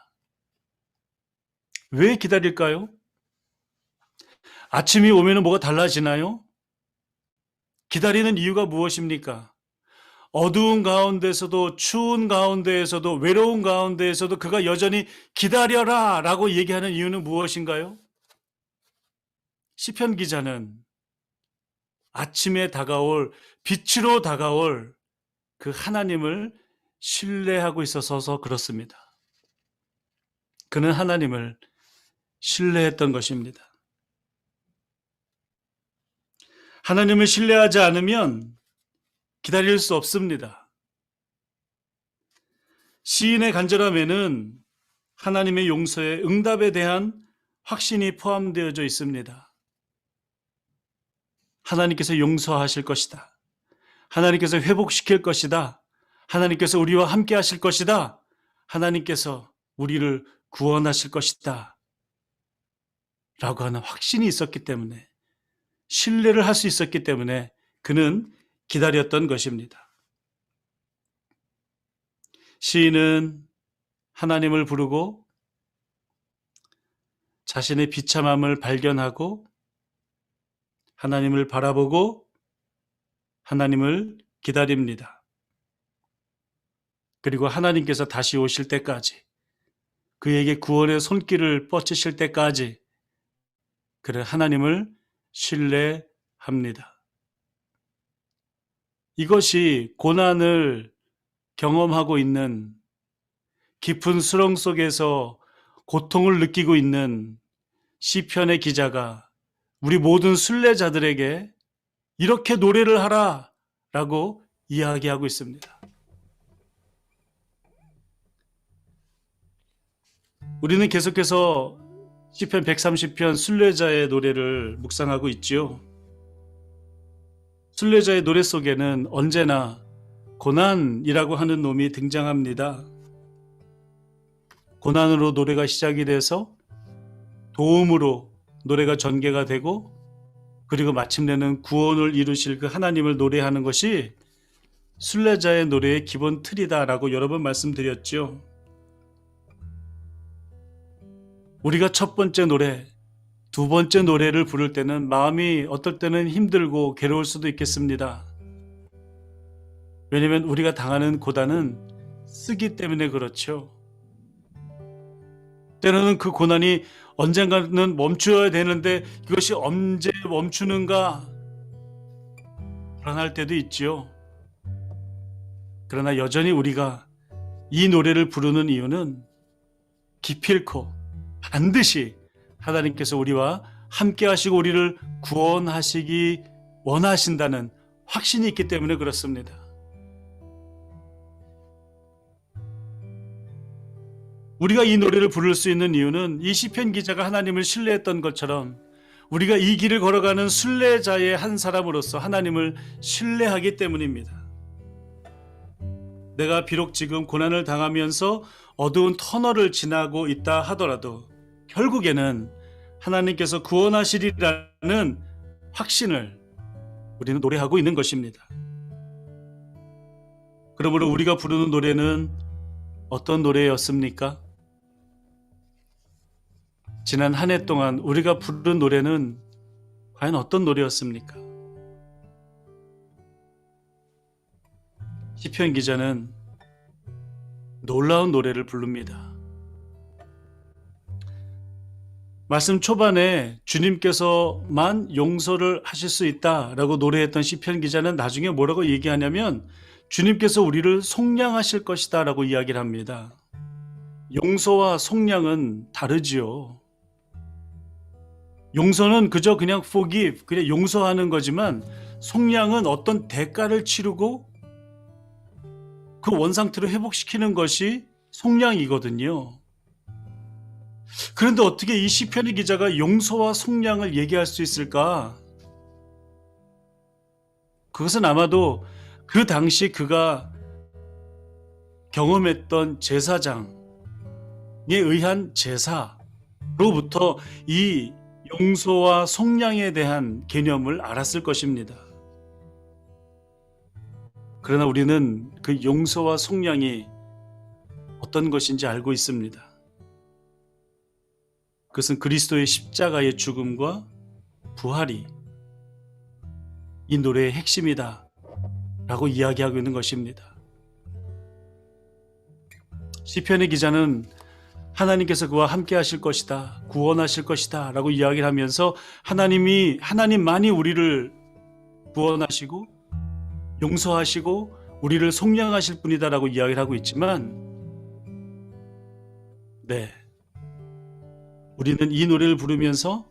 왜 기다릴까요? 아침이 오면 뭐가 달라지나요? 기다리는 이유가 무엇입니까? 어두운 가운데서도 추운 가운데에서도 외로운 가운데에서도 그가 여전히 기다려라 라고 얘기하는 이유는 무엇인가요? 시편 기자는 아침에 다가올 빛으로 다가올 그 하나님을 신뢰하고 있어서 그렇습니다. 그는 하나님을 신뢰했던 것입니다. 하나님을 신뢰하지 않으면 기다릴 수 없습니다. 시인의 간절함에는 하나님의 용서의 응답에 대한 확신이 포함되어져 있습니다. 하나님께서 용서하실 것이다. 하나님께서 회복시킬 것이다. 하나님께서 우리와 함께 하실 것이다. 하나님께서 우리를 구원하실 것이다. 라고 하는 확신이 있었기 때문에 신뢰를 할 수 있었기 때문에 그는 기다렸던 것입니다. 시인은 하나님을 부르고 자신의 비참함을 발견하고 하나님을 바라보고 하나님을 기다립니다. 그리고 하나님께서 다시 오실 때까지 그에게 구원의 손길을 뻗치실 때까지 그는 하나님을 신뢰합니다. 이것이 고난을 경험하고 있는 깊은 수렁 속에서 고통을 느끼고 있는 시편의 기자가 우리 모든 순례자들에게 이렇게 노래를 하라 라고 이야기하고 있습니다. 우리는 계속해서 시편 130편 순례자의 노래를 묵상하고 있지요. 순례자의 노래 속에는 언제나 고난이라고 하는 놈이 등장합니다. 고난으로 노래가 시작이 돼서 도움으로 노래가 전개가 되고 그리고 마침내는 구원을 이루실 그 하나님을 노래하는 것이 순례자의 노래의 기본 틀이다라고 여러 번 말씀드렸죠. 우리가 첫 번째 노래, 두 번째 노래를 부를 때는 마음이 어떨 때는 힘들고 괴로울 수도 있겠습니다. 왜냐하면 우리가 당하는 고난은 쓰기 때문에 그렇죠. 때로는 그 고난이 언젠가는 멈춰야 되는데 이것이 언제 멈추는가 불안할 때도 있지요. 그러나 여전히 우리가 이 노래를 부르는 이유는 기필코 반드시 하나님께서 우리와 함께 하시고 우리를 구원하시기 원하신다는 확신이 있기 때문에 그렇습니다. 우리가 이 노래를 부를 수 있는 이유는 이 시편 기자가 하나님을 신뢰했던 것처럼 우리가 이 길을 걸어가는 순례자의 한 사람으로서 하나님을 신뢰하기 때문입니다. 내가 비록 지금 고난을 당하면서 어두운 터널을 지나고 있다 하더라도 결국에는 하나님께서 구원하시리라는 확신을 우리는 노래하고 있는 것입니다. 그러므로 우리가 부르는 노래는 어떤 노래였습니까? 지난 한 해 동안 우리가 부른 노래는 과연 어떤 노래였습니까? 시편 기자는 놀라운 노래를 부릅니다. 말씀 초반에 주님께서만 용서를 하실 수 있다라고 노래했던 시편 기자는 나중에 뭐라고 얘기하냐면 주님께서 우리를 속량하실 것이다 라고 이야기를 합니다. 용서와 속량은 다르지요. 용서는 그저 그냥 forgive, 그냥 용서하는 거지만 속량은 어떤 대가를 치르고 그 원상태로 회복시키는 것이 속량이거든요. 그런데 어떻게 이 시편의 기자가 용서와 속량을 얘기할 수 있을까? 그것은 아마도 그 당시 그가 경험했던 제사장에 의한 제사로부터 이 용서와 속량에 대한 개념을 알았을 것입니다. 그러나 우리는 그 용서와 속량이 어떤 것인지 알고 있습니다. 그것은 그리스도의 십자가의 죽음과 부활이 이 노래의 핵심이다 라고 이야기하고 있는 것입니다. 시편의 기자는 하나님께서 그와 함께 하실 것이다, 구원하실 것이다 라고 이야기를 하면서 하나님만이 우리를 구원하시고 용서하시고 우리를 속량하실 분이다 라고 이야기를 하고 있지만 우리는 이 노래를 부르면서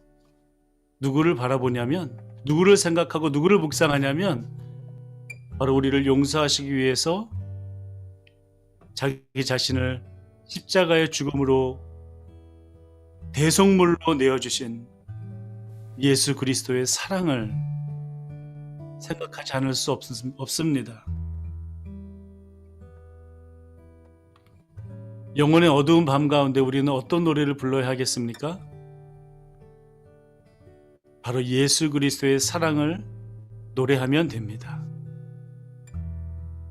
누구를 바라보냐면, 누구를 생각하고 누구를 묵상하냐면 바로 우리를 용서하시기 위해서 자기 자신을 십자가의 죽음으로 대속물로 내어주신 예수 그리스도의 사랑을 생각하지 않을 수 없습니다. 영혼의 어두운 밤 가운데 우리는 어떤 노래를 불러야 하겠습니까? 바로 예수 그리스도의 사랑을 노래하면 됩니다.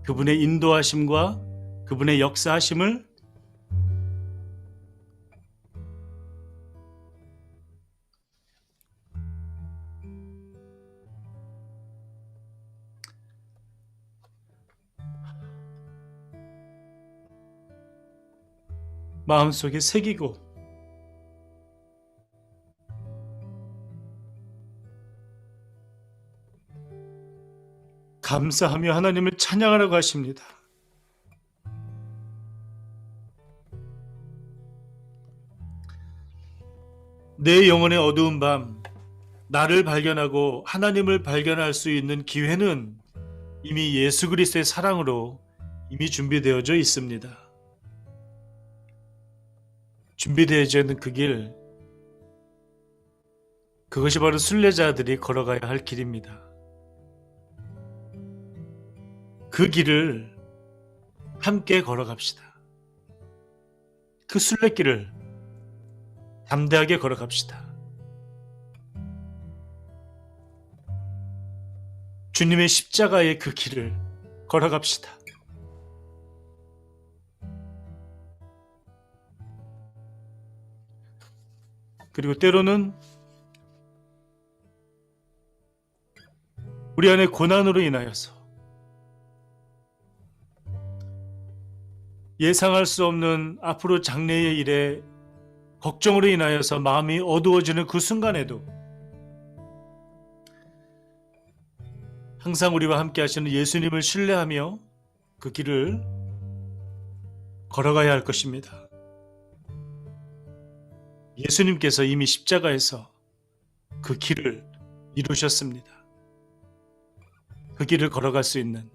그분의 인도하심과 그분의 역사하심을 마음속에 새기고 감사하며 하나님을 찬양하라고 하십니다. 내 영혼의 어두운 밤, 나를 발견하고 하나님을 발견할 수 있는 기회는 이미 예수 그리스도의 사랑으로 이미 준비되어져 있습니다. 준비되어져 있는 그 길, 그것이 바로 순례자들이 걸어가야 할 길입니다. 그 길을 함께 걸어갑시다. 그 순례길을 담대하게 걸어갑시다. 주님의 십자가의 그 길을 걸어갑시다. 그리고 때로는 우리 안에 고난으로 인하여서 예상할 수 없는 앞으로 장래의 일에 걱정으로 인하여서 마음이 어두워지는 그 순간에도 항상 우리와 함께 하시는 예수님을 신뢰하며 그 길을 걸어가야 할 것입니다. 예수님께서 이미 십자가에서 그 길을 이루셨습니다. 그 길을 걸어갈 수 있는,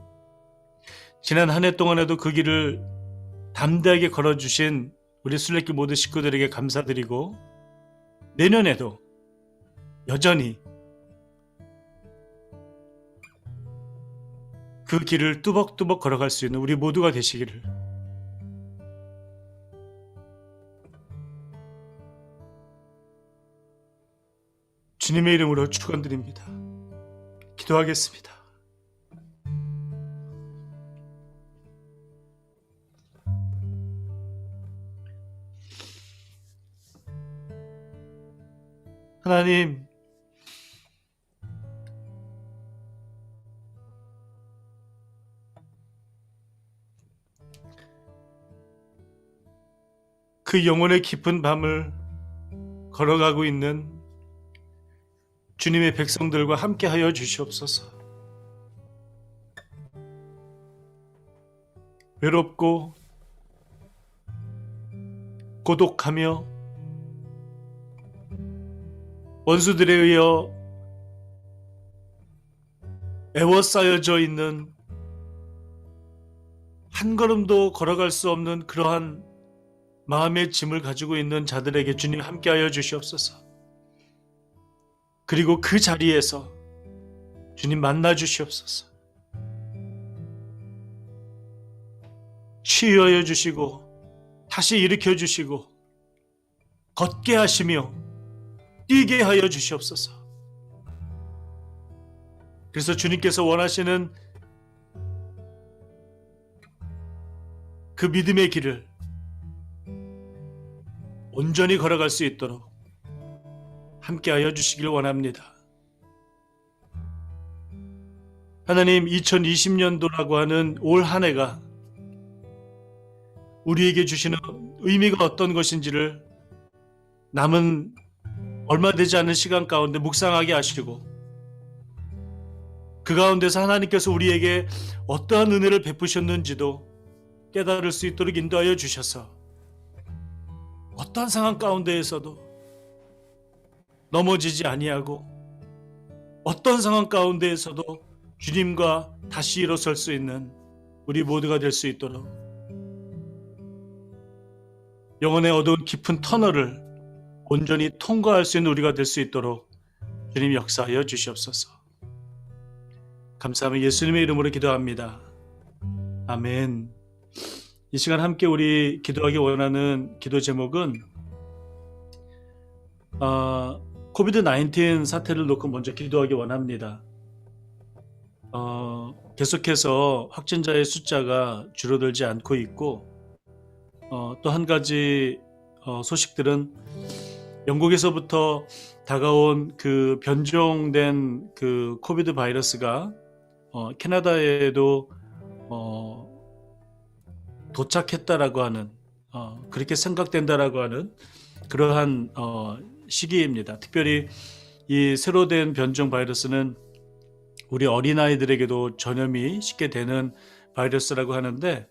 지난 한 해 동안에도 그 길을 담대하게 걸어주신 우리 순례길 모든 식구들에게 감사드리고, 내년에도 여전히 그 길을 뚜벅뚜벅 걸어갈 수 있는 우리 모두가 되시기를 주님의 이름으로 축원드립니다. 기도하겠습니다. 하나님, 그 영혼의 깊은 밤을 걸어가고 있는 주님의 백성들과 함께하여 주시옵소서. 외롭고 고독하며 원수들에 의해 애워싸여져 있는, 한 걸음도 걸어갈 수 없는 그러한 마음의 짐을 가지고 있는 자들에게 주님 함께하여 주시옵소서. 그리고 그 자리에서 주님 만나 주시옵소서. 치유하여 주시고 다시 일으켜 주시고 걷게 하시며 뛰게 하여 주시옵소서. 그래서 주님께서 원하시는 그 믿음의 길을 온전히 걸어갈 수 있도록 함께하여 주시길 원합니다. 하나님, 2020년도라고 하는 올 한 해가 우리에게 주시는 의미가 어떤 것인지를 남은 얼마 되지 않은 시간 가운데 묵상하게 하시고, 그 가운데서 하나님께서 우리에게 어떠한 은혜를 베푸셨는지도 깨달을 수 있도록 인도하여 주셔서 어떠한 상황 가운데에서도 넘어지지 아니하고, 어떤 상황 가운데에서도 주님과 다시 일어설 수 있는 우리 모두가 될 수 있도록, 영혼의 어두운 깊은 터널을 온전히 통과할 수 있는 우리가 될 수 있도록 주님 역사하여 주시옵소서. 감사하며 예수님의 이름으로 기도합니다. 아멘. 이 시간 함께 우리 기도하기 원하는 기도 제목은 코비드-19 사태를 놓고 먼저 기도하기 원합니다. 계속해서 확진자의 숫자가 줄어들지 않고 있고, 또 한 가지 소식들은 영국에서부터 다가온 그 변종된 그 코비드 바이러스가 캐나다에도 도착했다라고 하는, 그렇게 생각된다라고 하는 그러한 시기입니다. 특별히 이 새로 된 변종 바이러스는 우리 어린아이들에게도 전염이 쉽게 되는 바이러스라고 하는데,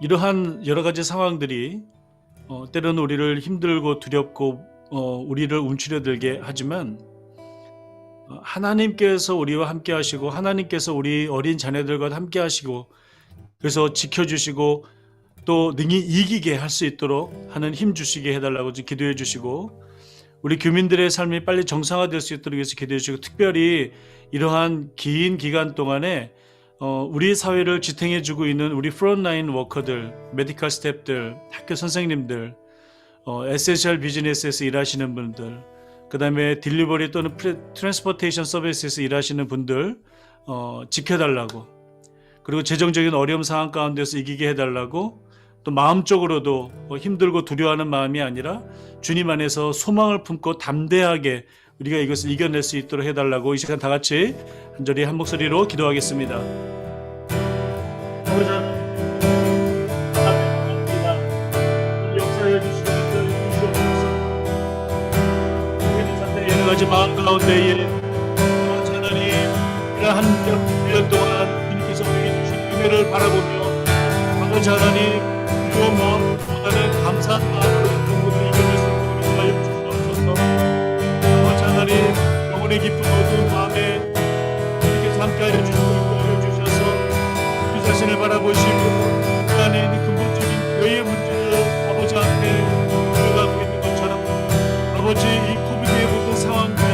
이러한 여러 가지 상황들이 때로는 우리를 힘들고 두렵고 우리를 움츠려들게 하지만, 하나님께서 우리와 함께 하시고 하나님께서 우리 어린 자녀들과 함께 하시고, 그래서 지켜주시고 또 능히 이기게 할 수 있도록 하는 힘 주시게 해달라고 기도해 주시고, 우리 교민들의 삶이 빨리 정상화될 수 있도록 해서 기도해 주시고, 특별히 이러한 긴 기간 동안에 우리 사회를 지탱해 주고 있는 우리 프론라인 워커들, 메디컬 스태프들, 학교 선생님들, 에센셜 비즈니스에서 일하시는 분들, 그 다음에 딜리버리 또는 트랜스포테이션 서비스에서 일하시는 분들 지켜달라고, 그리고 재정적인 어려움 상황 가운데서 이기게 해달라고, 또 마음적으로도 힘들고 두려워하는 마음이 아니라 주님 안에서 소망을 품고 담대하게 우리가 이것을 이겨낼 수 있도록 해달라고 이 시간 다 같이 간절히 한 목소리로 기도하겠습니다. 아버지 하나님, 역사해 주시옵소서. 여러 가지 마음 가운데에 하나님, 이러한 1년 동안 주님께서 우리에게 주신 은혜를 바라보며 아버지 하나님, 두려운 마음보다는 감사한 마음으로 이것을 이겨낼 수 있도록 인도하여 주시옵소서. 아버지 하나님, 영혼의 깊은 어두운 마음에 주님께서 함께하여 주시고 인도하여 주셔서 우리 자신을 바라보시고 그 안에 있는 근본적인 교회의 문제를 아버지 앞에 들어가고 있는 것처럼, 아버지 이 코비드의 모든 상황들이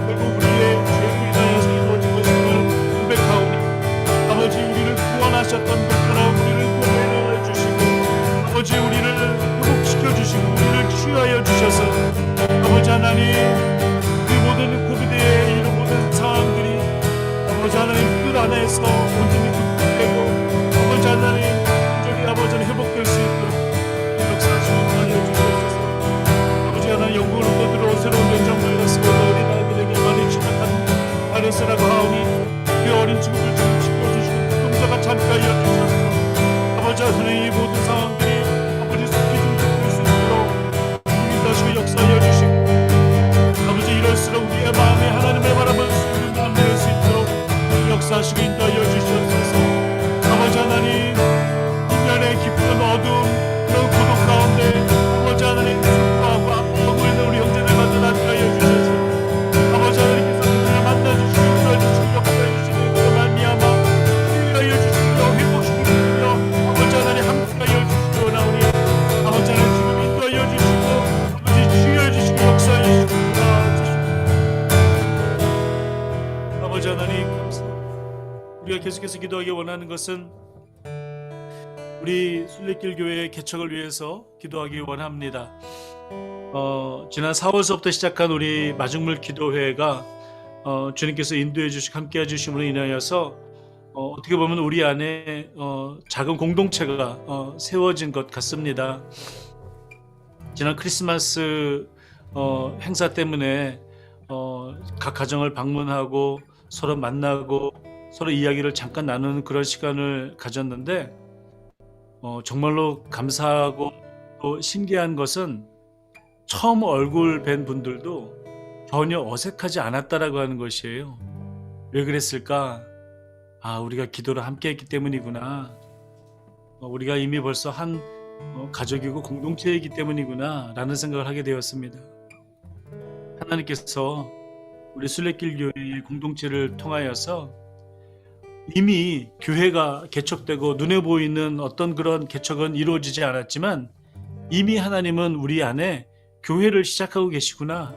결국 우리의 죄로 인하여서 이루어진 것임을 고백하오니 아버지 우리를 구원하셨던 것처럼 우리를 구원하여 주시고 아버지 우리를 회복시켜 주시고 우리를 치유하여 주셔서 아버지 하나님, 이 모든 코비드의 이런 모든 상황들이 아버지 하나님 뜻 안에서 온전히 극복되고 아버지 하나님 온전히 아버지는 회복될 수 있도록 역사하시고 하여 주시옵소서. 아버지 하나님, 영국으로 들어온 새로운 연장 바이러스가 어린 아이들에게 많이 침략하는 바이러스라고 하오니 그 어린 친구들 좀 지켜주시고 동자가 참가하여 주셔서 아버지 하나님, 이 모든 상황들이 아버지 속히 좀 지킬 수 있도록 주님 다시 역사하여 주시고 아버지 이럴수록 우리의 마음에 하나님을 바라볼 수 있는 마음 될 수 있도록 역사하시고 인도하여 주시옵소서. 아버지 하나님, 인간의 깊은 어두움 그런 고독 가운데 아버지 하나님 슬퍼하고 아파하고 있는 우리 형제들 만나게 하여 주셔서 아버지 하나님께서 그들을 만나주시고 인도해주시고 역사해주시고 그 말미암아 치유하여 주시고 회복시키시며 아버지 하나님 함께하여 주시고 나오니 아버지 하나님 지금 인도하여 주시고 아버지 치유해 주시고 역사해 주시고 아버지 하나님 감사합니다. 우리가 계속해서 기도하기 원하는 것은 우리 순례길 교회의 개척을 위해서 기도하기 원합니다. 지난 4월서부터 시작한 우리 마중물 기도회가 주님께서 인도해 주시고 함께해 주심으로 인하여서 어떻게 보면 우리 안에 작은 공동체가 세워진 것 같습니다. 지난 크리스마스 행사 때문에 각 가정을 방문하고 서로 만나고 서로 이야기를 잠깐 나누는 그런 시간을 가졌는데 정말로 감사하고 또 신기한 것은 처음 얼굴 뵌 분들도 전혀 어색하지 않았다라고 하는 것이에요. 왜 그랬을까? 우리가 기도를 함께 했기 때문이구나. 우리가 이미 벌써 한 가족이고 공동체이기 때문이구나 라는 생각을 하게 되었습니다. 하나님께서 우리 순례길 교회의 공동체를 통하여서 이미 교회가 개척되고 눈에 보이는 어떤 그런 개척은 이루어지지 않았지만 이미 하나님은 우리 안에 교회를 시작하고 계시구나.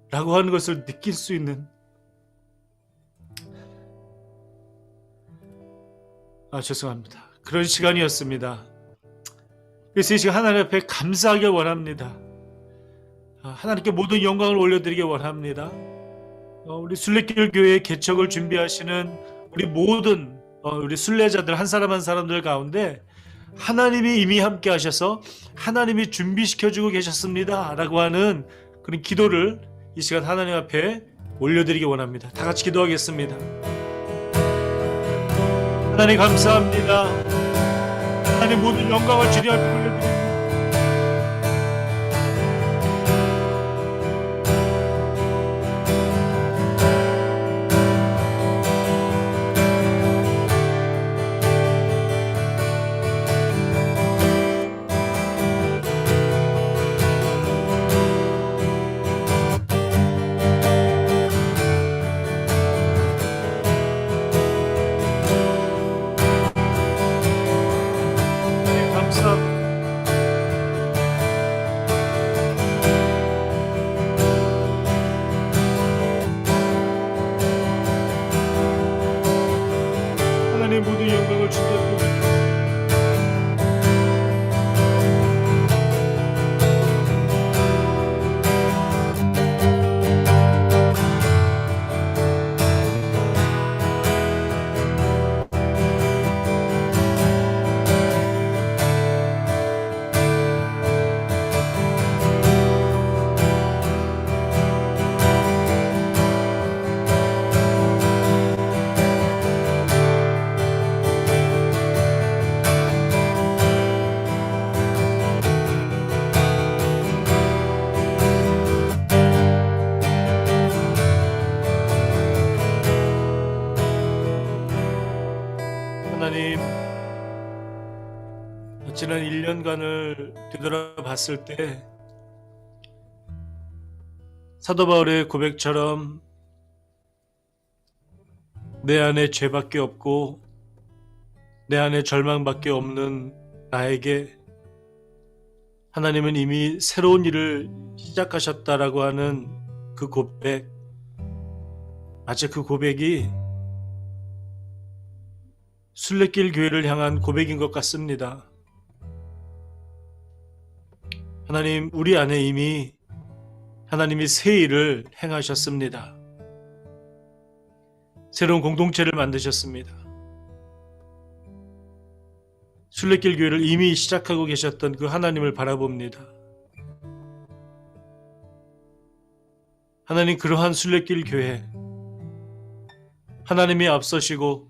라고 하는 것을 느낄 수 있는 죄송합니다. 그런 시간이었습니다. 그래서 이 시간 하나님 앞에 감사하길 원합니다. 하나님께 모든 영광을 올려드리기 원합니다. 우리 순례길 교회의 개척을 준비하시는 우리 모든 우리 순례자들 한 사람 한 사람들 가운데 하나님이 이미 함께 하셔서 하나님이 준비시켜주고 계셨습니다 라고 하는 그런 기도를 이 시간 하나님 앞에 올려드리기 원합니다. 다 같이 기도하겠습니다. 하나님 감사합니다. 하나님 모든 영광을 주님 앞에 올려드립니다. 지난 1년간을 되돌아봤을 때 사도 바울의 고백처럼 내 안에 죄밖에 없고 내 안에 절망밖에 없는 나에게 하나님은 이미 새로운 일을 시작하셨다라고 하는 그 고백, 마치 그 고백이 순례길 교회를 향한 고백인 것 같습니다. 하나님, 우리 안에 이미 하나님이 새 일을 행하셨습니다. 새로운 공동체를 만드셨습니다. 순례길 교회를 이미 시작하고 계셨던 그 하나님을 바라봅니다. 하나님, 그러한 순례길 교회, 하나님이 앞서시고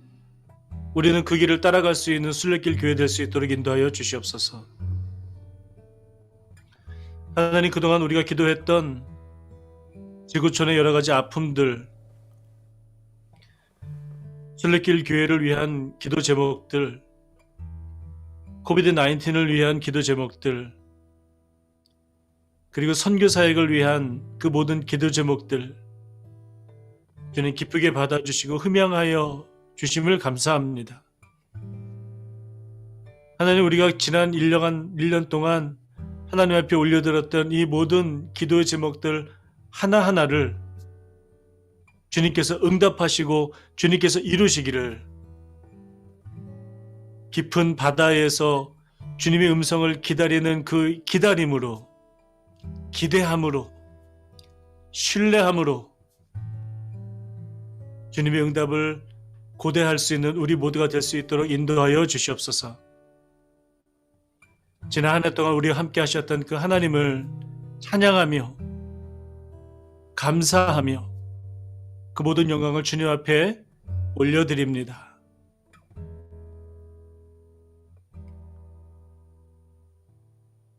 우리는 그 길을 따라갈 수 있는 순례길 교회 될 수 있도록 인도하여 주시옵소서. 하나님, 그동안 우리가 기도했던 지구촌의 여러 가지 아픔들, 순례길 교회를 위한 기도 제목들, 코비드-19을 위한 기도 제목들, 그리고 선교 사역을 위한 그 모든 기도 제목들, 주님 기쁘게 받아주시고 흠양하여 주심을 감사합니다. 하나님, 우리가 지난 1년 동안 하나님 앞에 올려드렸던 이 모든 기도의 제목들 하나하나를 주님께서 응답하시고 주님께서 이루시기를, 깊은 바다에서 주님의 음성을 기다리는 그 기다림으로, 기대함으로, 신뢰함으로 주님의 응답을 고대할 수 있는 우리 모두가 될 수 있도록 인도하여 주시옵소서. 지난 한 해 동안 우리와 함께 하셨던 그 하나님을 찬양하며 감사하며 그 모든 영광을 주님 앞에 올려드립니다.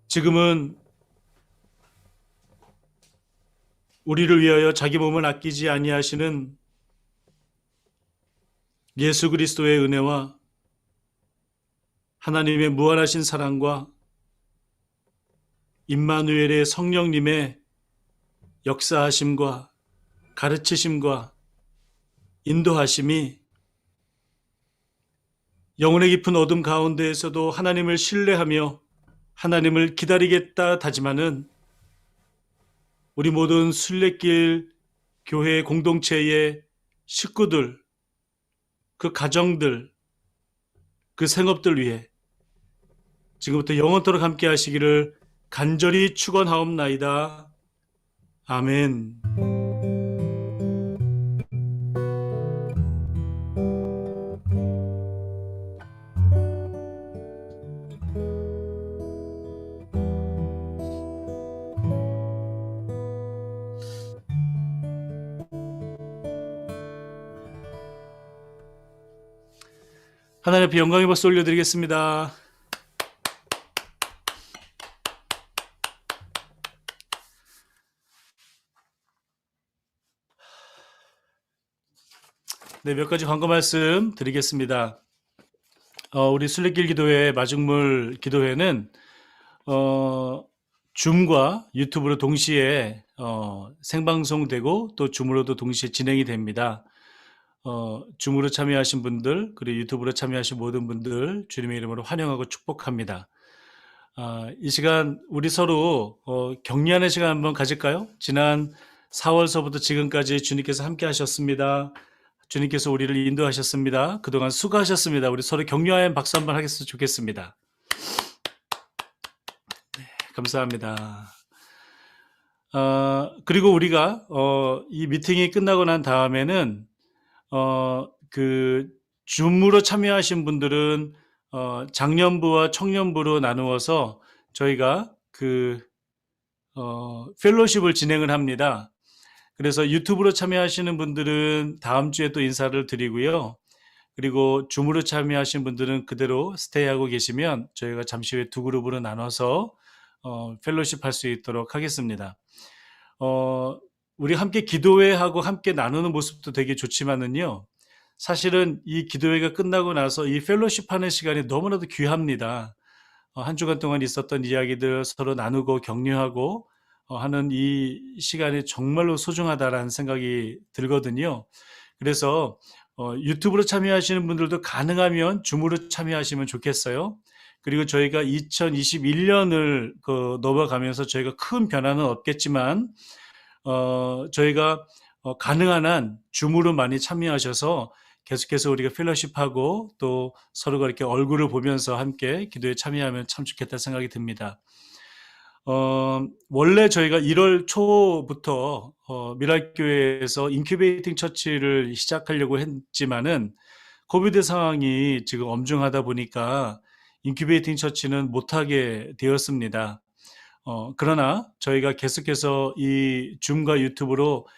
지금은 우리를 위하여 자기 몸을 아끼지 아니하시는 예수 그리스도의 은혜와 하나님의 무한하신 사랑과 임마누엘의 성령님의 역사하심과 가르치심과 인도하심이 영혼의 깊은 어둠 가운데에서도 하나님을 신뢰하며 하나님을 기다리겠다 다짐하는 우리 모든 순례길 교회 공동체의 식구들, 그 가정들, 그 생업들 위해 지금부터 영원토록 함께 하시기를 간절히 축원하옵나이다. 아멘. 하나님 앞에 영광의 박수 올려드리겠습니다. 네, 몇 가지 광고 말씀 드리겠습니다. 우리 순례길 기도회 마중물 기도회는 줌과 유튜브로 동시에 생방송되고 또 줌으로도 동시에 진행이 됩니다. 줌으로 참여하신 분들, 그리고 유튜브로 참여하신 모든 분들 주님의 이름으로 환영하고 축복합니다. 이 시간 우리 서로 격려하는 시간 한번 가질까요? 지난 4월서부터 지금까지 주님께서 함께 하셨습니다. 주님께서 우리를 인도하셨습니다. 그동안 수고하셨습니다. 우리 서로 격려하는 박수 한번 하겠으면 좋겠습니다. 네, 감사합니다. 그리고 우리가 이 미팅이 끝나고 난 다음에는 그 줌으로 참여하신 분들은 장년부와 청년부로 나누어서 저희가 그 펠로십을 진행을 합니다. 그래서 유튜브로 참여하시는 분들은 다음 주에 또 인사를 드리고요. 그리고 줌으로 참여하신 분들은 그대로 스테이하고 계시면 저희가 잠시 후에 두 그룹으로 나눠서 펠로십 할 수 있도록 하겠습니다. 우리 함께 기도회하고 함께 나누는 모습도 되게 좋지만은요, 사실은 이 기도회가 끝나고 나서 이 펠로십 하는 시간이 너무나도 귀합니다. 한 주간 동안 있었던 이야기들 서로 나누고 격려하고 하는 이 시간이 정말로 소중하다라는 생각이 들거든요. 그래서 유튜브로 참여하시는 분들도 가능하면 줌으로 참여하시면 좋겠어요. 그리고 저희가 2021년을 넘어가면서 저희가 큰 변화는 없겠지만 저희가 가능한 한 줌으로 많이 참여하셔서 계속해서 우리가 펠로십하고 또 서로가 이렇게 얼굴을 보면서 함께 기도에 참여하면 참 좋겠다 생각이 듭니다. 원래 저희가 1월 초부터 미랄교회에서 인큐베이팅 처치를 시작하려고 했지만은 코비드 상황이 지금 엄중하다 보니까 인큐베이팅 처치는 못하게 되었습니다. 그러나 저희가 계속해서 이 줌과 유튜브로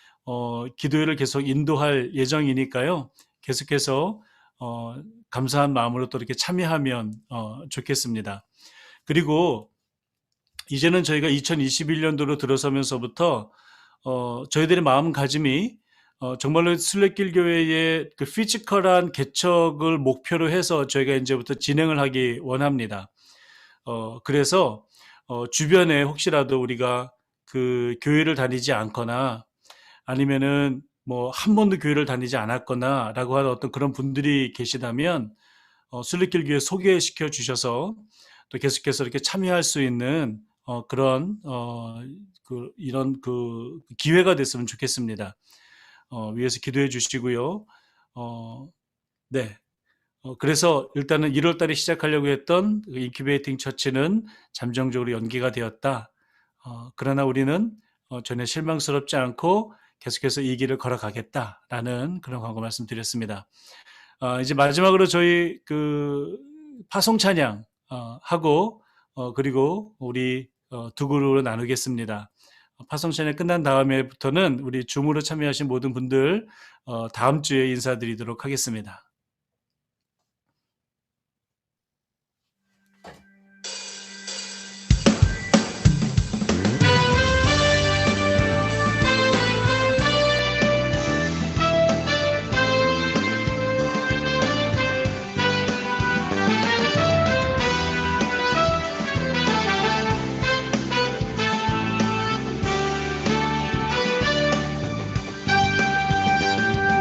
기도회를 계속 인도할 예정이니까요. 계속해서 감사한 마음으로 또 이렇게 참여하면 좋겠습니다. 그리고 이제는 저희가 2021년도로 들어서면서부터 저희들의 마음가짐이 정말로 순례길 교회의 그 피지컬한 개척을 목표로 해서 저희가 이제부터 진행을 하기 원합니다. 그래서 주변에 혹시라도 우리가 그 교회를 다니지 않거나 아니면은 뭐 한 번도 교회를 다니지 않았거나라고 하는 어떤 그런 분들이 계시다면 순례길 교회 소개시켜 주셔서 또 계속해서 이렇게 참여할 수 있는 그런 이런 그 기회가 됐으면 좋겠습니다. 위에서 기도해 주시고요. 네. 그래서 일단은 1월 달에 시작하려고 했던 그 인큐베이팅 처치는 잠정적으로 연기가 되었다. 그러나 우리는 전혀 실망스럽지 않고 계속해서 이 길을 걸어가겠다라는 그런 광고 말씀드렸습니다. 이제 마지막으로 저희 그 파송 찬양 하고 그리고 우리 두 그룹으로 나누겠습니다. 파송 찬양 끝난 다음에부터는 우리 줌으로 참여하신 모든 분들 다음 주에 인사드리도록 하겠습니다.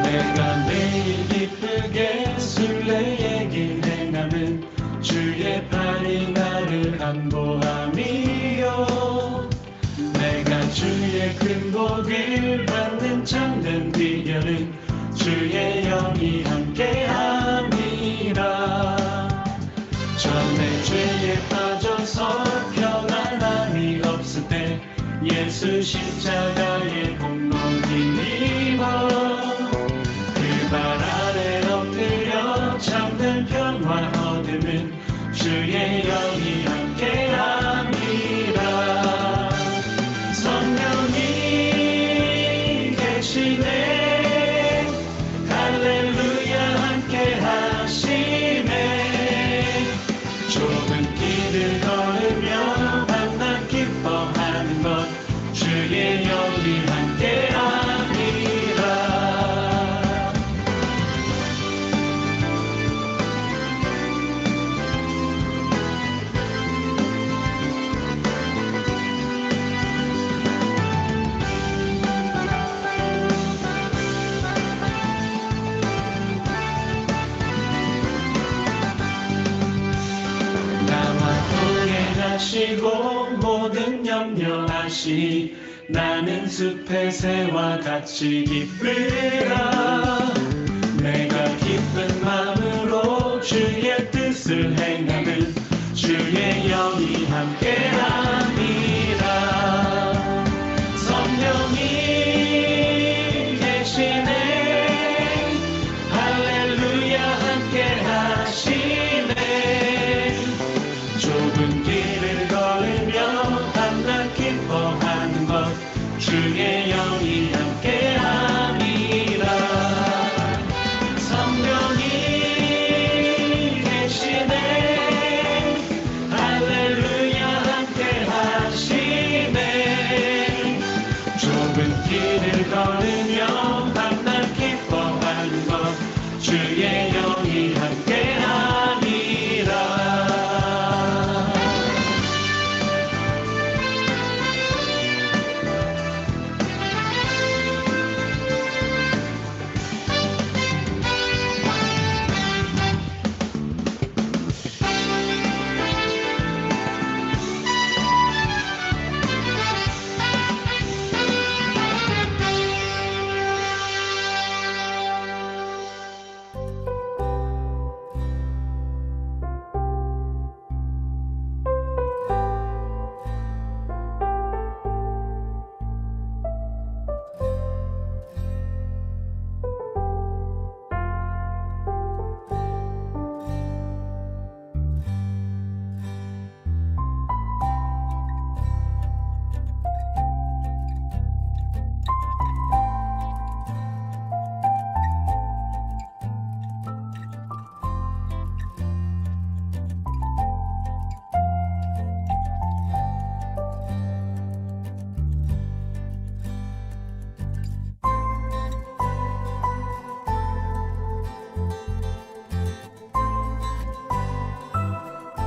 내가 매일 기쁘게 순례의 길 행하는 주의 팔이 나를 안보함이요 내가 주의 큰 복을 받는 참된 비결은 주의 영이 함께함이라 전에 죄에 빠져서 평안함이 없을 때 예수 십자가의 공로를 힘입어 발 아래 엎드려 참된 평화 얻음은 주의 영이 함께함이라 성령이 계시네 할렐루야 함께하시네 좁은 길을 걸으며 만나 기뻐하는 것 주의 영이 함께함이라 하시고 모든 염려하시 나는 숲의 새와 같이 기쁘라 내가 기쁜 마음으로 주의 뜻을 행하는 주의 영이 함께